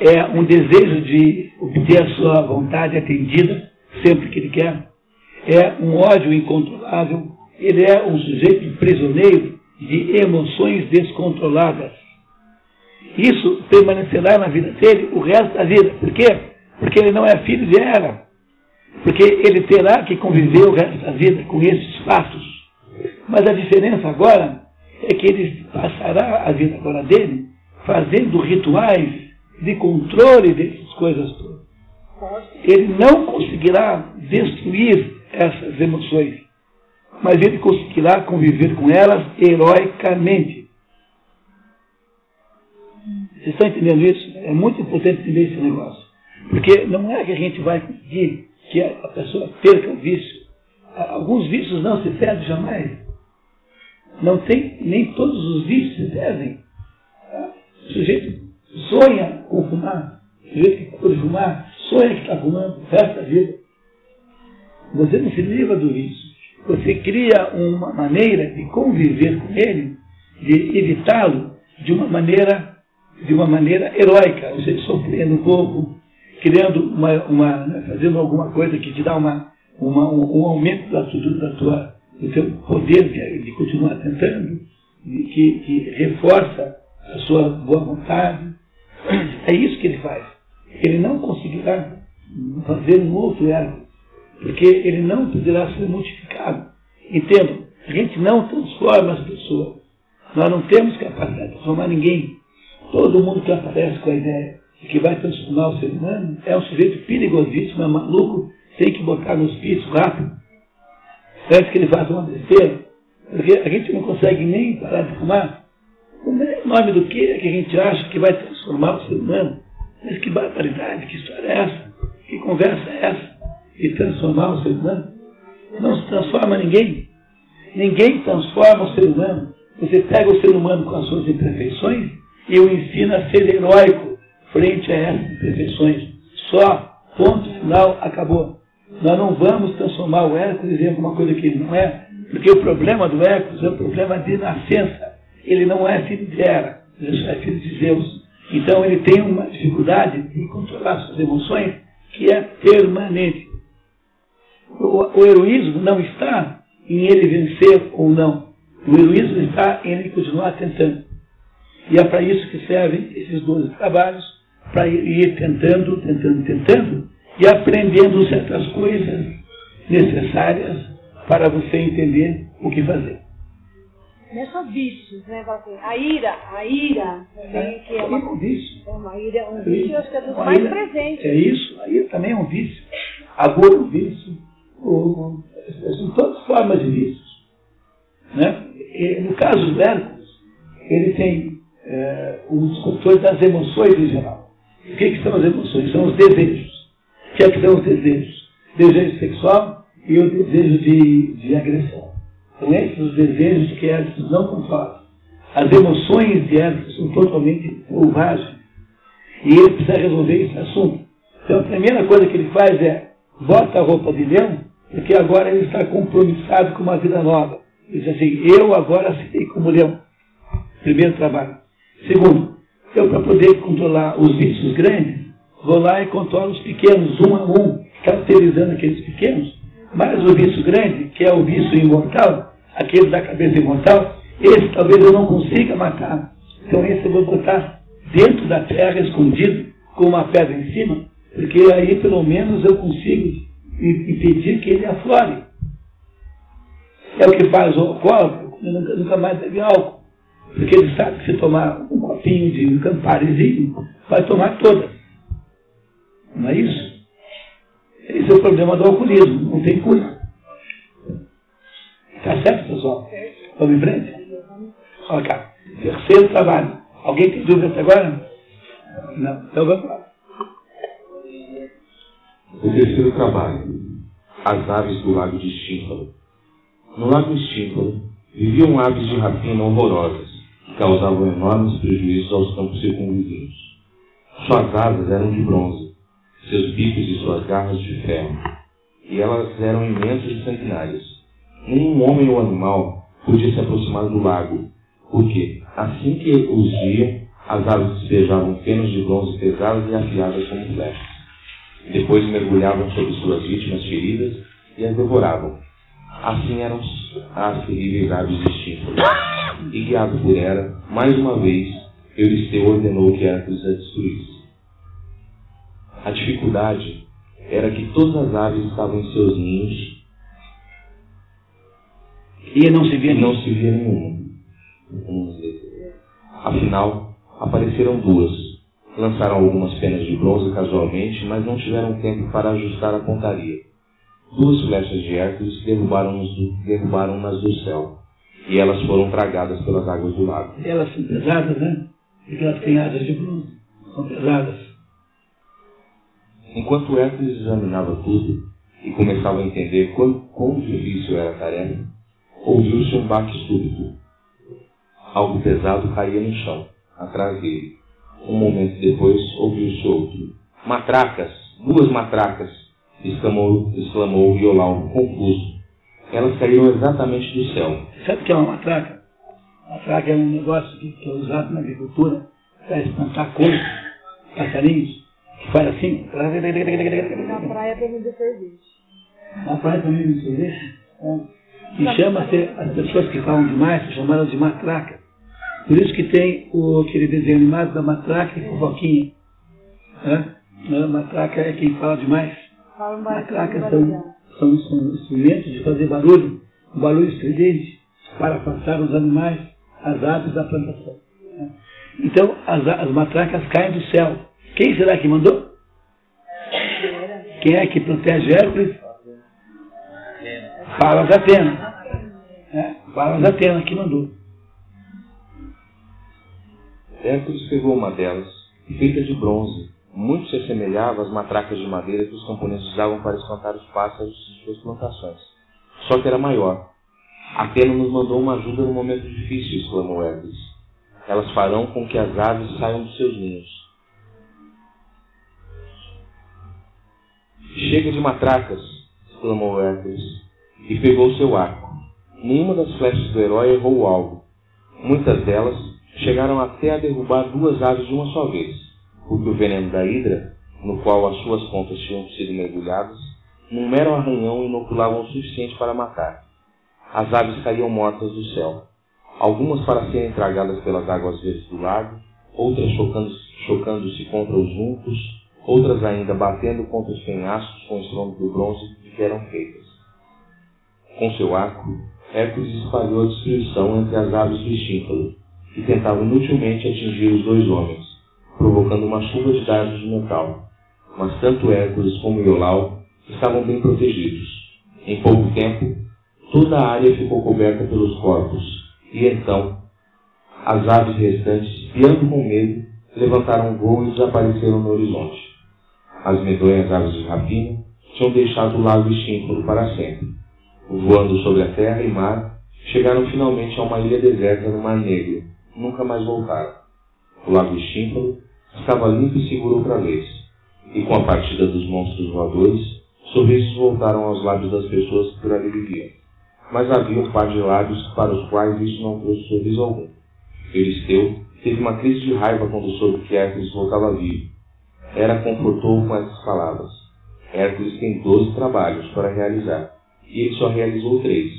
Speaker 2: É um desejo de obter a sua vontade atendida sempre que ele quer. É um ódio incontrolável. Ele é um sujeito prisioneiro de emoções descontroladas. Isso permanecerá na vida dele o resto da vida. Por quê? Porque ele não é filho de Hera. Porque ele terá que conviver o resto da vida com esses fatos. Mas a diferença agora é que ele passará a vida agora dele fazendo rituais de controle dessas coisas todas. Ele não conseguirá destruir essas emoções, mas ele conseguirá conviver com elas heroicamente. Vocês estão entendendo isso? É muito importante entender esse negócio. Porque não é que a gente vai conseguir que a pessoa perca o vício. Alguns vícios não se perdem jamais. Não tem, nem todos os vícios se perdem. O sujeito sonha com fumar. O sujeito que pode fumar, sonha que está fumando o resto da vida. Você não se livra do vício. Você cria uma maneira de conviver com ele, de evitá-lo de uma maneira heróica. Ou seja, sofrendo um pouco, criando fazendo alguma coisa que te dá um aumento do teu poder de continuar tentando, que reforça a sua boa vontade. É isso que ele faz. Ele não conseguirá fazer um outro Hércules, porque ele não poderá ser multiplicado. Entendam, a gente não transforma as pessoas. Nós não temos capacidade de transformar ninguém. Todo mundo que aparece com a ideia de que vai transformar o ser humano é um sujeito perigosíssimo, é maluco, tem que botar no hospício rápido, antes que ele faça uma besteira. Porque a gente não consegue nem parar de fumar. O nome do que é que a gente acha que vai transformar o ser humano? Mas que barbaridade, que história é essa? Que conversa é essa? De transformar o ser humano? Não se transforma ninguém. Ninguém transforma o ser humano. Você pega o ser humano com as suas imperfeições e o ensina a ser heróico frente a essas imperfeições. Só, ponto final, acabou. Nós não vamos transformar o Hércules em alguma coisa que ele não é, porque o problema do Hércules é um problema de nascença. Ele não é filho de Hera, ele só é filho de Zeus. Então ele tem uma dificuldade de controlar suas emoções que é permanente. O heroísmo não está em ele vencer ou não. O heroísmo está em ele continuar tentando. E é para isso que servem esses 12 trabalhos, para ir tentando, e aprendendo certas coisas necessárias para você entender o que fazer.
Speaker 3: Não é só vícios, né? A ira também, que é
Speaker 2: um vício.
Speaker 3: Uma ira, um vício, acho que é tudo mais presente.
Speaker 2: É isso, a ira também é um vício. A dor é um vício. São todas formas de vícios. Né? E, no caso do Hércules, ele tem os controles das emoções em geral. O que são as emoções? São os desejos. O que são os desejos? Desejo sexual e o desejo de agressão. São esses os desejos que Hércules não controla. As emoções de Hércules são totalmente selvagens. E ele precisa resolver esse assunto. Então a primeira coisa que ele faz é bota a roupa de leão, porque agora ele está compromissado com uma vida nova. Ele diz assim, eu agora aceitei como leão. Primeiro trabalho. Segundo, eu para poder controlar os vícios grandes, vou lá e controlo os pequenos, um a um, caracterizando aqueles pequenos. Mas o vício grande, que é o vício imortal, aquele da cabeça imortal, esse talvez eu não consiga matar. Então esse eu vou botar dentro da terra, escondido, com uma pedra em cima, porque aí pelo menos eu consigo impedir que ele aflore. É o que faz o alcoólatra, nunca mais bebe álcool. Porque ele sabe que se tomar um copinho de um Camparizinho, vai tomar todas. Não é isso? Esse é o problema do alcoolismo, não tem cura. Tá certo, pessoal? Vamos em frente? Olha cá. Terceiro trabalho. Alguém tem dúvida até agora? Não. Então vamos lá.
Speaker 1: O terceiro trabalho. As aves do lago de Estínfalo. No lago Estínfalo viviam aves de rapina horrorosas, que causavam enormes prejuízos aos campos circunvizinhos. Suas asas eram de bronze, seus bicos e suas garras de ferro, e elas eram imensas e sanguinárias. Nenhum homem ou animal podia se aproximar do lago, porque, assim que os via, as aves despejavam penas de bronze pesadas e afiadas como flechas. Depois mergulhavam sobre suas vítimas feridas e as devoravam. Assim eram as terríveis aves de Estínfalo. E guiado por Hera, mais uma vez, Euristeu ordenou que Hércules as destruísse. A dificuldade era que todas as aves estavam em seus ninhos
Speaker 2: e não se via
Speaker 1: nenhuma. Afinal, apareceram duas. Lançaram algumas penas de bronze casualmente, mas não tiveram tempo para ajustar a pontaria. Duas flechas de Hércules derrubaram-nas do céu, e elas foram tragadas pelas águas do lago.
Speaker 2: Elas são pesadas, né? Porque elas têm asas de bronze. São pesadas.
Speaker 1: Enquanto Hércules examinava tudo e começava a entender quão difícil era a tarefa, ouviu-se um baque súbito. Algo pesado caía no chão, atrás dele. Um momento depois, ouviu-se outro. Matracas! 2 matracas! Exclamou Iolau, confuso. Elas caíram exatamente do céu.
Speaker 2: Sabe o que é uma matraca? Matraca é um negócio que é usado na agricultura para espantar coisas, passarinhos, que faz assim.
Speaker 3: Na praia para vender sorvete.
Speaker 2: Na praia também vende sorvete? É. E chama-se, as pessoas que falam demais, se chamaram de matraca. Por isso que tem aquele desenho animado da matraca e fofoquinha. Matraca é quem fala demais. Matracas são instrumentos de fazer barulho, um barulho estridente, para afastar os animais, as aves da plantação. Então, as matracas caem do céu. Quem será que mandou? Quem é que protege Hércules? Palas Atena. Palas Atena que mandou.
Speaker 1: Hércules pegou uma delas, feita de bronze. Muito se assemelhava às matracas de madeira que os camponeses usavam para espantar os pássaros de suas plantações. Só que era maior. Atena nos mandou uma ajuda num momento difícil, exclamou Hércules. Elas farão com que as aves saiam dos seus ninhos. Chega de matracas, exclamou Hércules, e pegou seu arco. Nenhuma das flechas do herói errou o alvo. Muitas delas chegaram até a derrubar 2 aves de uma só vez, porque o veneno da hidra, no qual as suas pontas tinham sido mergulhadas, num mero arranhão inoculavam o suficiente para matar. As aves caíam mortas do céu, algumas para serem tragadas pelas águas verdes do lago, outras chocando-se contra os juncos, outras ainda batendo contra os penhascos com o estrondo do bronze de que eram feitas. Com seu arco, Hércules espalhou a destruição entre as aves do Estímpalo, que tentavam inutilmente atingir os dois homens, provocando uma chuva de dardos de metal. Mas tanto Hércules como Iolau estavam bem protegidos. Em pouco tempo, toda a área ficou coberta pelos corpos, e então as aves restantes, piando com medo, levantaram voo e desapareceram no horizonte. As medonhas aves de rapina tinham deixado o lago Estímpalo para sempre. Voando sobre a terra e mar, chegaram finalmente a uma ilha deserta no Mar Negro. Nunca mais voltaram. O lago Estímpalo estava limpo e seguro outra vez. E com a partida dos monstros voadores, sorrisos voltaram aos lábios das pessoas que por ali viviam. Mas havia um par de lábios para os quais isso não trouxe sorriso algum. Euristeu teve uma crise de raiva quando soube que Hércules voltava vivo. Hera confortou-o com essas palavras. Hércules tem 12 trabalhos para realizar, e ele só realizou 3.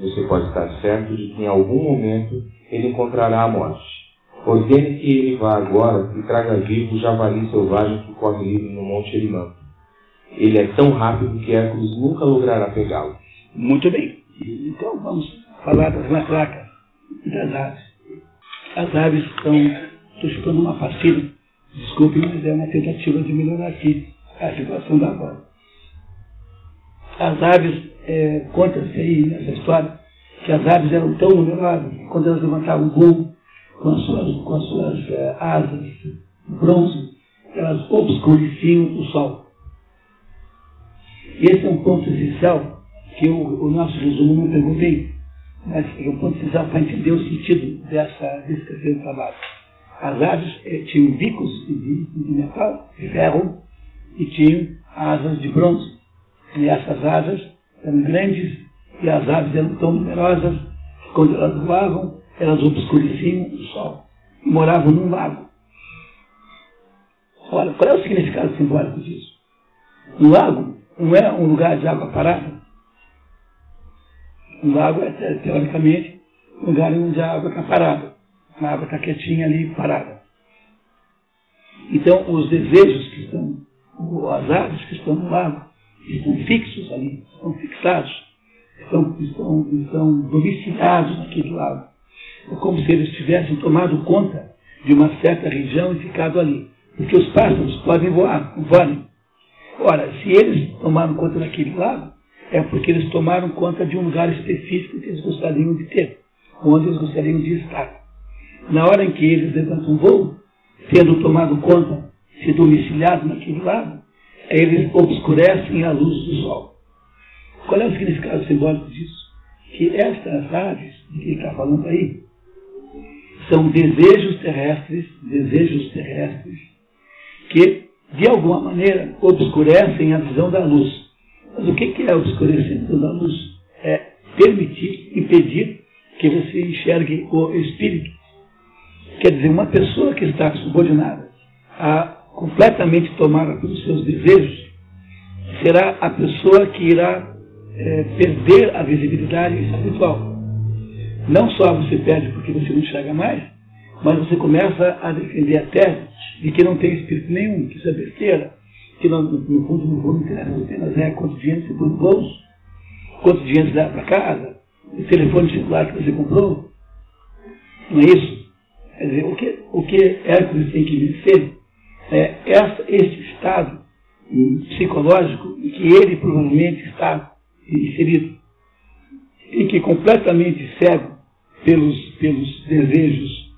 Speaker 1: Você pode estar certo de que em algum momento ele encontrará a morte. Ordene que ele vá agora e traga vivo o javali selvagem que corre livre no Monte Erimanto. Ele é tão rápido que Hércules nunca logrará pegá-lo.
Speaker 2: Muito bem. Então vamos falar das matracas e das aves. As aves estão... Estou chutando uma pastilha. Desculpe, mas é uma tentativa de melhorar aqui a situação da voz. As aves, conta-se aí nessa história, que as aves eram tão numerosas que quando elas levantavam voo com as suas asas de bronze, elas obscureciam o sol. E esse é um ponto essencial que o nosso resumo não pegou bem, mas é um ponto essencial para entender o sentido desse terceiro trabalho. As aves tinham bicos de metal, de ferro, e tinham asas de bronze. E essas asas eram grandes e as aves eram tão numerosas que quando elas voavam, elas obscureciam o sol e moravam num lago. Olha, qual é o significado simbólico disso? Um lago não é um lugar de água parada. Um lago é, teoricamente, um lugar onde a água está parada. A água está quietinha ali, parada. Então, os desejos que estão, as aves que estão no lago, estão fixos ali, estão fixados, estão domiciliados naquele lago. É como se eles tivessem tomado conta de uma certa região e ficado ali. Porque os pássaros podem voar, voarem. Ora, se eles tomaram conta daquele lago, é porque eles tomaram conta de um lugar específico que eles gostariam de ter, onde eles gostariam de estar. Na hora em que eles levantam voo, tendo tomado conta, se domiciliado naquele lago, eles obscurecem a luz do sol. Qual é o significado simbólico disso? Que estas aves, de que ele está falando aí, são desejos terrestres, que, de alguma maneira, obscurecem a visão da luz. Mas o que é obscurecer a visão da luz? É permitir, impedir que você enxergue o espírito. Quer dizer, uma pessoa que está subordinada completamente tomada pelos seus desejos, será a pessoa que irá perder a visibilidade espiritual. Não só você perde porque você não enxerga mais, mas você começa a defender a tese de que não tem espírito nenhum, que isso é besteira, que no fundo não interessa apenas quanto dinheiro você põe no bolso, quanto dinheiro você dá para casa, o telefone celular que você comprou. Não é isso? Quer dizer, o que Hércules tem que vencer é esse estado psicológico em que ele provavelmente está inserido, em que completamente cego pelos desejos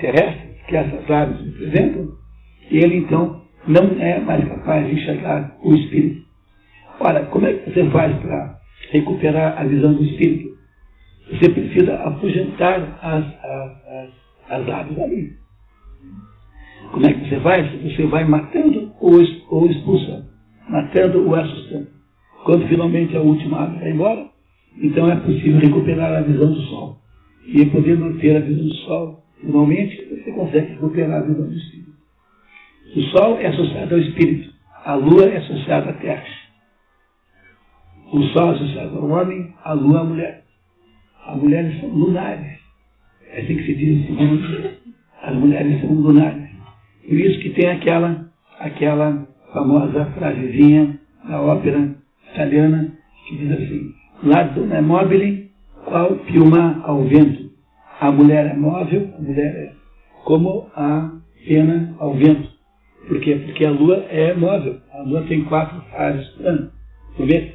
Speaker 2: terrestres que essas aves representam, ele então não é mais capaz de enxergar o espírito. Ora, como é que você faz para recuperar a visão do espírito? Você precisa afugentar as aves ali. Como é que você faz? Você vai matando ou expulsa, matando ou assustando. Quando finalmente a última ave vai embora, então é possível recuperar a visão do sol. E poder manter a visão do sol, finalmente você consegue recuperar a visão do espírito. O sol é associado ao espírito, a lua é associada à terra. O sol é associado ao homem, a lua à mulher. As mulheres são lunares. É assim que se diz em segundo. As mulheres são lunares. Por isso que tem aquela famosa frasezinha da ópera italiana que diz assim: La donna è mobile, qual piuma ao vento. A mulher é móvel, a mulher é como a pena ao vento. Por quê? Porque a lua é móvel. A lua tem 4 fases por ano, por vez.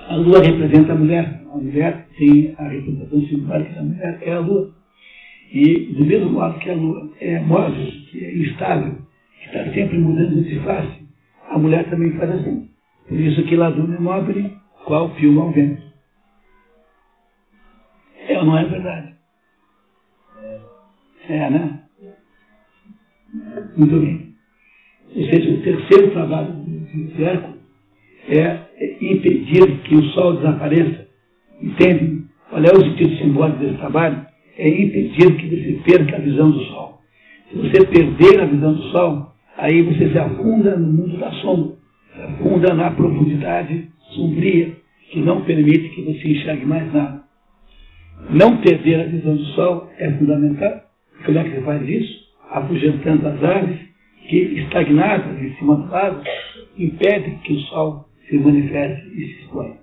Speaker 2: A lua representa a mulher. A mulher tem a representação simbólica da mulher, é a lua. E do mesmo modo que a lua é móvel, que é instável, que está sempre mudando de face, a mulher também faz assim. Por isso que Laduna é móvel, qual piuma ao vento. É ou não é verdade? É, né? Muito bem. Ou seja, o terceiro trabalho de Hércules é impedir que o sol desapareça. Entende? Qual é o sentido simbólico desse trabalho? É impedir que você perca a visão do sol. Se você perder a visão do sol, aí você se afunda no mundo da sombra, se afunda na profundidade sombria, que não permite que você enxergue mais nada. Não perder a visão do sol é fundamental. Como é que você faz isso? Afugentando as aves que, estagnadas em cima do lago, impedem que o sol se manifeste e se exponha.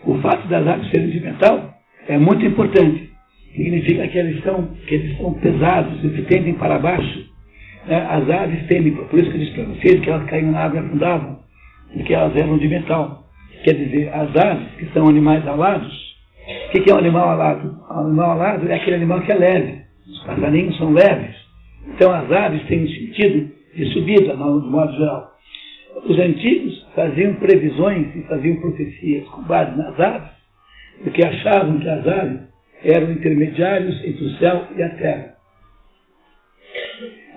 Speaker 2: O fato das aves serem de metal é muito importante. Significa que eles são pesados, eles tendem para baixo. As aves tendem, por isso que eu disse para vocês que elas caíam na água e afundavam, porque elas eram de metal. Quer dizer, as aves, que são animais alados, o que é um animal alado? Um animal alado é aquele animal que é leve. Os passarinhos são leves. Então as aves têm um sentido de subida, no modo geral. Os antigos faziam previsões e faziam profecias com base nas aves, porque achavam que as aves eram intermediários entre o céu e a terra.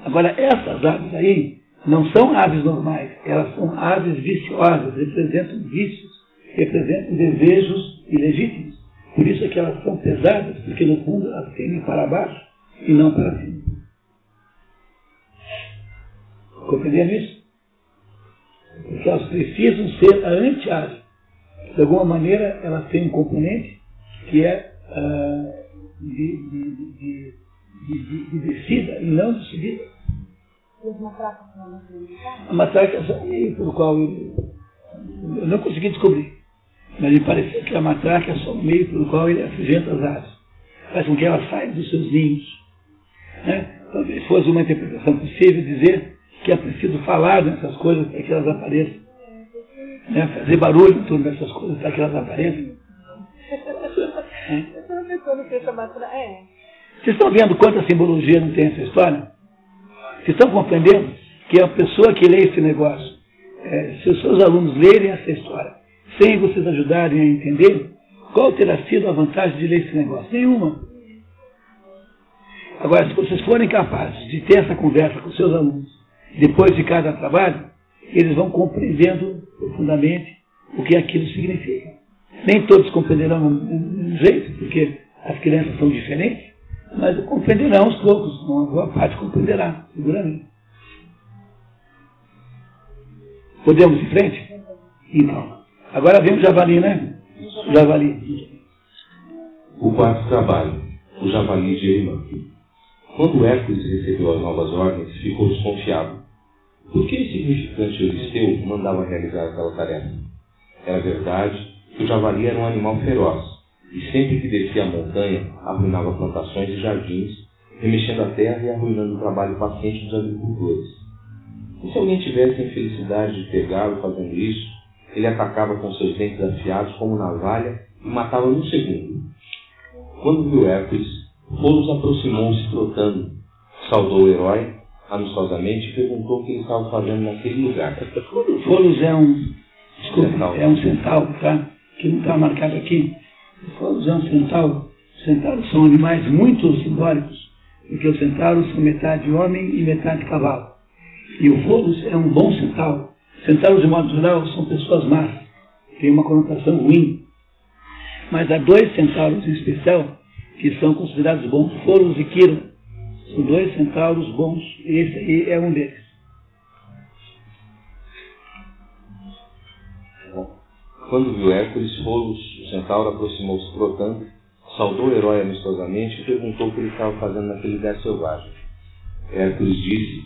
Speaker 2: Agora, essas aves aí não são aves normais, elas são aves viciosas, representam vícios, representam desejos ilegítimos. Por isso é que elas são pesadas, porque no fundo elas tendem para baixo e não para cima. Compreenderam isso? Porque elas precisam ser a anti-ave. De alguma maneira, elas têm um componente que é de descida e não de subida. A matraca é só um meio pelo qual eu não consegui descobrir. Mas me pareceu que a matraca é só um meio pelo qual ele afugenta as aves. Faz com que elas saiam dos seus ninhos. Talvez fosse uma interpretação possível dizer que é preciso falar nessas coisas para que elas apareçam. Fazer barulho em torno dessas coisas para que elas apareçam. Vocês estão vendo quanta simbologia não tem essa história? Vocês estão compreendendo que a pessoa que lê esse negócio, se os seus alunos lerem essa história, sem vocês ajudarem a entender, qual terá sido a vantagem de ler esse negócio? Nenhuma. Agora, se vocês forem capazes de ter essa conversa com seus alunos, depois de cada trabalho, eles vão compreendendo profundamente o que aquilo significa. Nem todos compreenderão um jeito, porque as crianças são diferentes, mas compreenderão aos poucos, uma boa parte compreenderá, seguramente. Podemos ir em frente? Então, agora vem o javali, né? O javali.
Speaker 1: O quarto trabalho, o javali de Erimã. Quando Hércules recebeu as novas ordens, ficou desconfiado. Por que o insignificante Euristeu mandava realizar aquela tarefa? Era verdade que o javali era um animal feroz, e sempre que descia a montanha, arruinava plantações e jardins, remexendo a terra e arruinando o trabalho paciente dos agricultores. E se alguém tivesse a infelicidade de pegá-lo fazendo isso, ele atacava com seus dentes afiados como navalha e matava num segundo. Quando viu Hércules, Folos aproximou-se trotando, saudou o herói amistosamente e perguntou o que ele estava fazendo naquele lugar.
Speaker 2: Folos é um centauro, tá? Que não está marcado aqui. Folos é um centauro. Os centauros são animais muito simbólicos, porque os centauros são metade homem e metade cavalo. E o Folos é um bom centauro. Centauros, de modo geral, são pessoas más, tem uma conotação ruim. Mas há 2 centauros em especial que são considerados bons, Folos e Quirón. São 2 centauros bons, e esse aí é um deles.
Speaker 1: Quando viu Hércules, Folos, o centauro, aproximou-se trotando, saudou o herói amistosamente e perguntou o que ele estava fazendo naquele lugar selvagem. Hércules disse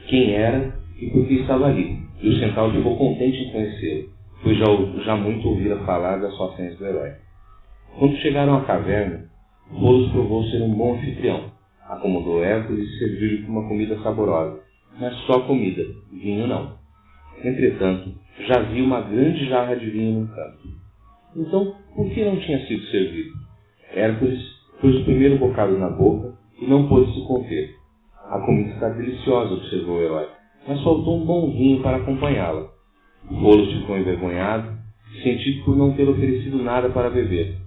Speaker 1: quem era e por que estava ali, e o centauro ficou contente em conhecê-lo, pois já muito ouvira falar das façanhas do herói. Quando chegaram à caverna, Folos provou ser um bom anfitrião. Acomodou Hércules e serviu-lhe com uma comida saborosa, mas só comida, vinho não. Entretanto, jazia uma grande jarra de vinho no canto. Então, por que não tinha sido servido? Hércules pôs o primeiro bocado na boca e não pôde se conter. A comida está deliciosa, observou o herói, mas faltou um bom vinho para acompanhá-la. Folos ficou envergonhado, sentido por não ter oferecido nada para beber.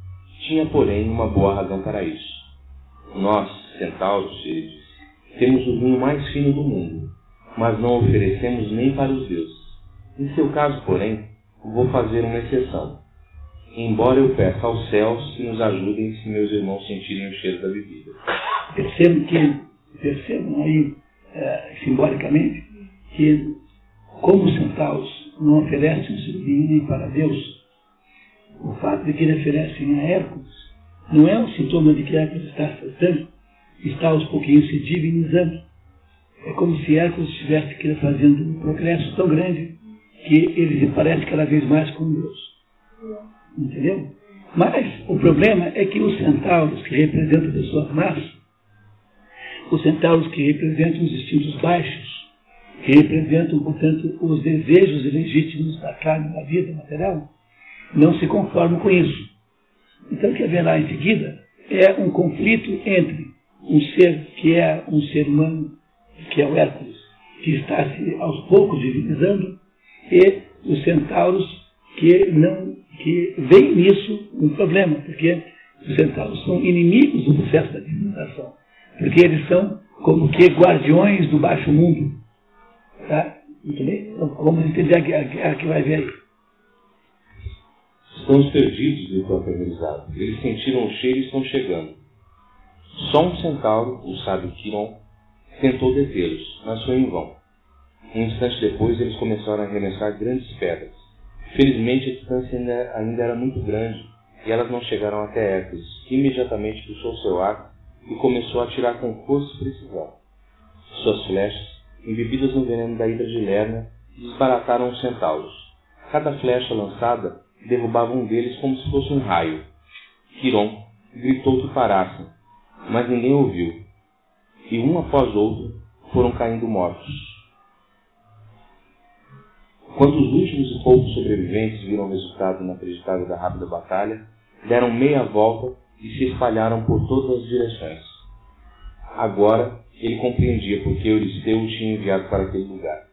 Speaker 1: Tinha, porém, uma boa razão para isso. Nós, centauros, ele disse, temos o vinho mais fino do mundo, mas não oferecemos nem para os deuses. Em seu caso, porém, vou fazer uma exceção. Embora eu peça aos céus que nos ajudem se meus irmãos sentirem o cheiro da bebida.
Speaker 2: Percebam aí, simbolicamente, que como os centauros não oferecem o seu vinho nem para Deus, o fato de que eles oferecem a Hércules não é um sintoma de que Hércules está aos pouquinhos se divinizando. É como se Hércules estivesse fazendo um progresso tão grande que ele se parece cada vez mais com Deus. Entendeu? Mas o problema é que os centauros que representam pessoas más, os centauros que representam os instintos baixos, que representam, portanto, os desejos legítimos da carne, da vida material, não se conformam com isso. Então, o que haverá em seguida é um conflito entre um ser que é um ser humano, que é o Hércules, que está se aos poucos divinizando, e os centauros que veem nisso um problema, porque os centauros são inimigos do processo da divinização, porque eles são como que guardiões do baixo mundo. Tá? Muito bem? Então, vamos entender a que vai ver aí.
Speaker 1: Estamos perdidos, gritou aterrorizado. Eles sentiram o cheiro e estão chegando. Só um centauro, o sábio Quiron, tentou detê-los, mas foi em vão. Um instante depois, eles começaram a arremessar grandes pedras. Felizmente, a distância ainda era muito grande e elas não chegaram até Hércules, que imediatamente puxou seu arco e começou a atirar com força e precisão. Suas flechas, embebidas no veneno da hidra de Lerna, desbarataram os centauros. Cada flecha lançada derrubava um deles como se fosse um raio. Quiron gritou que parassem, mas ninguém ouviu, e um após outro foram caindo mortos. Quando os últimos e poucos sobreviventes viram o resultado inacreditável da rápida batalha, deram meia volta e se espalharam por todas as direções. Agora ele compreendia por que Euristeu o tinha enviado para aquele lugar.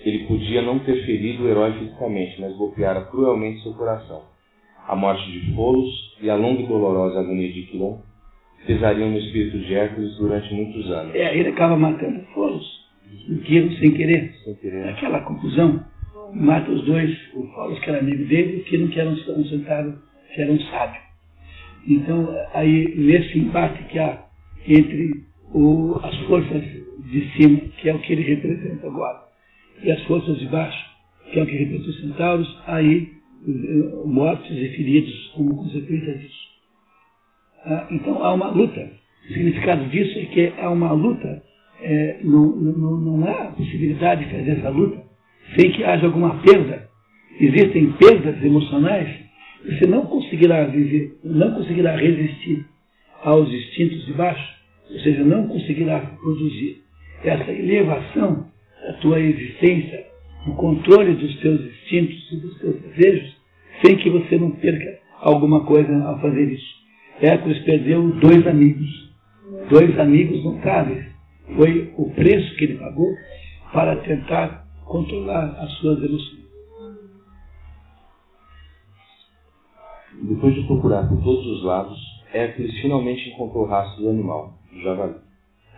Speaker 1: Ele podia não ter ferido o herói fisicamente, mas golpeara cruelmente seu coração. A morte de Folos e a longa e dolorosa agonia de Quiron pesariam no espírito de Hércules durante muitos anos.
Speaker 2: Ele acaba matando Folos e Quiron sem querer. Aquela confusão. Mata os dois, o Folos que era amigo dele e o Quiron que era um centauro, que era um sábio. Então, aí, nesse embate que há entre as forças de cima, que é o que ele representa agora, e as forças de baixo, que é o que representa os centauros, aí mortos e feridos como consequência disso. Então há uma luta. O significado disso é que há uma luta, não há possibilidade de fazer essa luta sem que haja alguma perda. Existem perdas emocionais, você não conseguirá viver, não conseguirá resistir aos instintos de baixo, ou seja, não conseguirá produzir essa elevação da tua existência, o controle dos teus instintos e dos teus desejos, sem que você não perca alguma coisa ao fazer isso. Hércules perdeu dois amigos notáveis. Foi o preço que ele pagou para tentar controlar as suas emoções.
Speaker 1: Depois de procurar por todos os lados, Hércules finalmente encontrou o rastro do animal, o javali.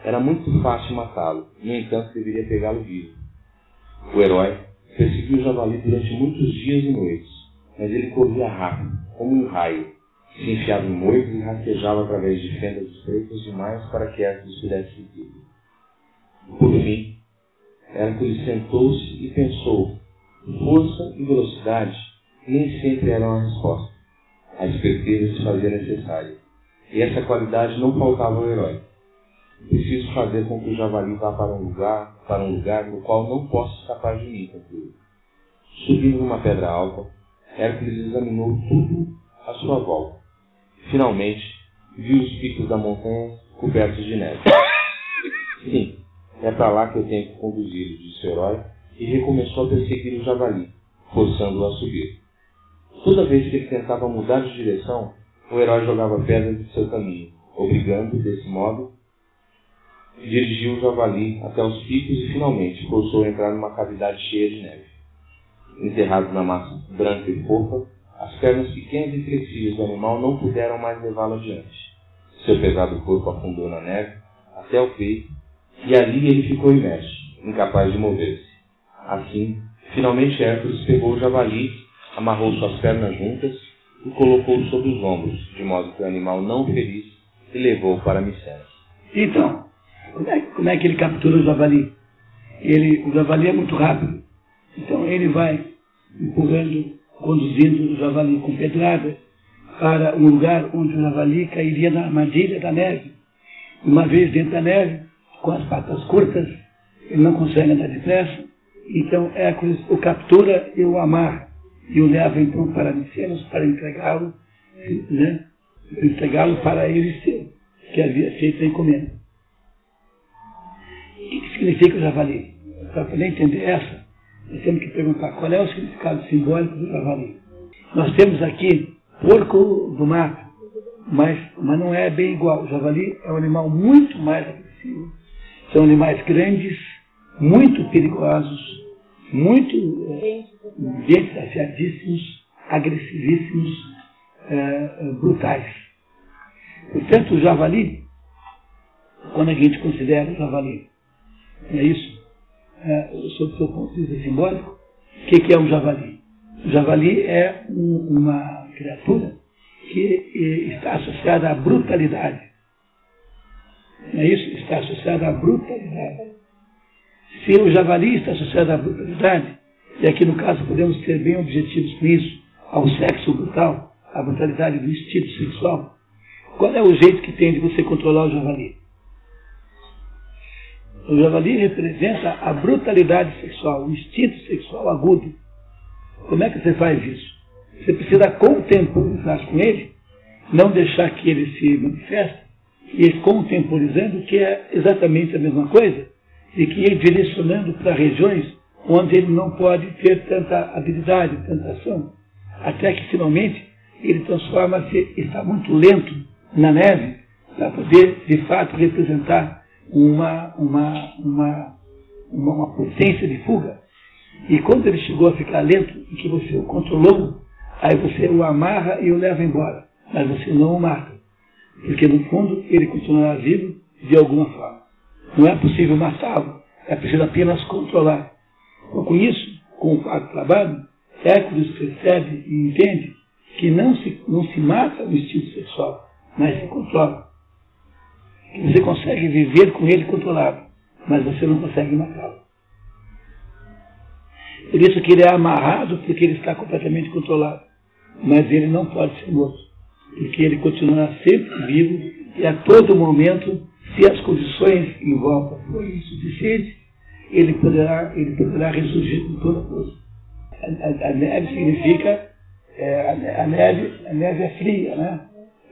Speaker 1: Era muito fácil matá-lo, no entanto deveria pegá-lo vivo. O herói perseguiu o javali durante muitos dias e noites, mas ele corria rápido, como um raio, se enfiava em moitos e rastejava através de fendas estreitas demais para que Hércules pudesse seguir. Por fim, Hércules sentou-se e pensou. Força e velocidade nem sempre eram a resposta. A esperteza se fazia necessária, e essa qualidade não faltava ao herói. Preciso fazer com que o javali vá para um lugar no qual não possa escapar de mim, concluiu. Subindo numa pedra alta, Hércules examinou tudo à sua volta. Finalmente, viu os picos da montanha cobertos de neve. Sim, é para lá que eu tenho que conduzi-lo, disse o herói, e recomeçou a perseguir o javali, forçando-o a subir. Toda vez que ele tentava mudar de direção, o herói jogava pedras de seu caminho, obrigando, desse modo, dirigiu o javali até os picos e finalmente forçou a entrar numa cavidade cheia de neve. Enterrado na massa branca e fofa, as pernas pequenas e flexíveis do animal não puderam mais levá-lo adiante. Seu pesado corpo afundou na neve até o peito e ali ele ficou imerso, incapaz de mover-se. Assim, finalmente Hércules pegou o javali, amarrou suas pernas juntas e colocou-o sobre os ombros, de modo que o animal não o ferisse e levou-o para Micenas.
Speaker 2: Então, como é que ele captura o javali? O javali é muito rápido. Então ele vai empurrando, conduzindo o javali com pedrada para um lugar onde o javali cairia na armadilha da neve. Uma vez dentro da neve, com as patas curtas, ele não consegue andar depressa. Então Hércules o captura e o amarra. E o leva então para Micenas para entregá-lo, né? Entregá-lo para Euristeu, que havia feito a encomenda. O que significa o javali? Para poder entender essa, nós temos que perguntar qual é o significado simbólico do javali. Nós temos aqui porco do mato, mas não é bem igual. O javali é um animal muito mais agressivo. São animais grandes, muito perigosos, muito desafiadíssimos, agressivíssimos, brutais. Portanto, o javali, quando a gente considera o javali, é isso, sob o seu ponto de vista simbólico, o que é um javali? O javali é uma criatura que está associada à brutalidade. Não é isso? Está associada à brutalidade. Se o javali está associado à brutalidade, e aqui no caso podemos ser bem objetivos com isso, ao sexo brutal, à brutalidade do instinto sexual, qual é o jeito que tem de você controlar o javali? O javali representa a brutalidade sexual, o instinto sexual agudo. Como é que você faz isso? Você precisa contemporizar com ele, não deixar que ele se manifeste, e ir contemporizando, que é exatamente a mesma coisa, e que ir direcionando para regiões onde ele não pode ter tanta habilidade, tanta ação, até que finalmente ele transforma-se, está muito lento na neve, para poder de fato representar uma potência de fuga. E quando ele chegou a ficar lento, e que você o controlou, aí você o amarra e o leva embora, mas você não o mata, porque no fundo ele continuará vivo de alguma forma. Não é possível matá-lo, é preciso apenas controlar. Então, com isso, com o quarto trabalho, Hércules percebe e entende que não se mata o instinto sexual, mas se controla. Que você consegue viver com ele controlado, mas você não consegue matá-lo. Por isso que ele é amarrado, porque ele está completamente controlado. Mas ele não pode ser morto, porque ele continuará sempre vivo e a todo momento, se as condições em volta forem suficientes, ele poderá ressurgir com toda a força. A neve significa, a neve é fria, né?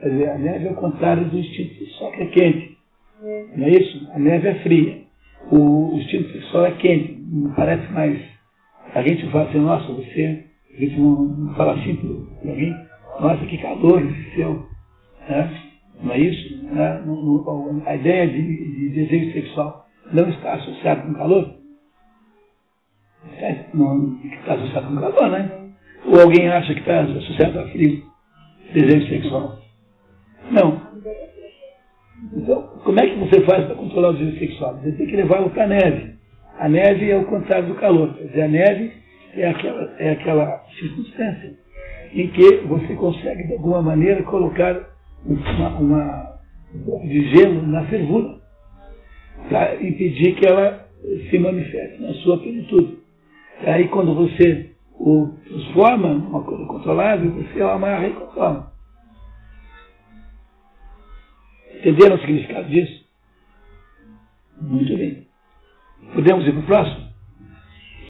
Speaker 2: A neve é o contrário do instinto sexual, que é quente. Não é isso? A neve é fria. O instinto sexual é quente. Parece mais. A gente fala assim, nossa, a gente não fala assim para alguém, nossa, que calor esse seu. Né? Não é isso? A ideia de desejo sexual não está associada com calor? Não está associado com calor, né? Ou alguém acha que está associado a frio, desejo sexual? Não. Então, como é que você faz para controlar o desejo sexual? Você tem que levá-lo para a neve. A neve é o contrário do calor. Quer dizer, a neve é aquela circunstância em que você consegue, de alguma maneira, colocar um pouco de gelo na fervura para impedir que ela se manifeste na sua plenitude. Aí, quando você o transforma numa coisa controlável, você o amarra e controla. Entenderam o significado disso? Muito bem. Podemos ir para o próximo?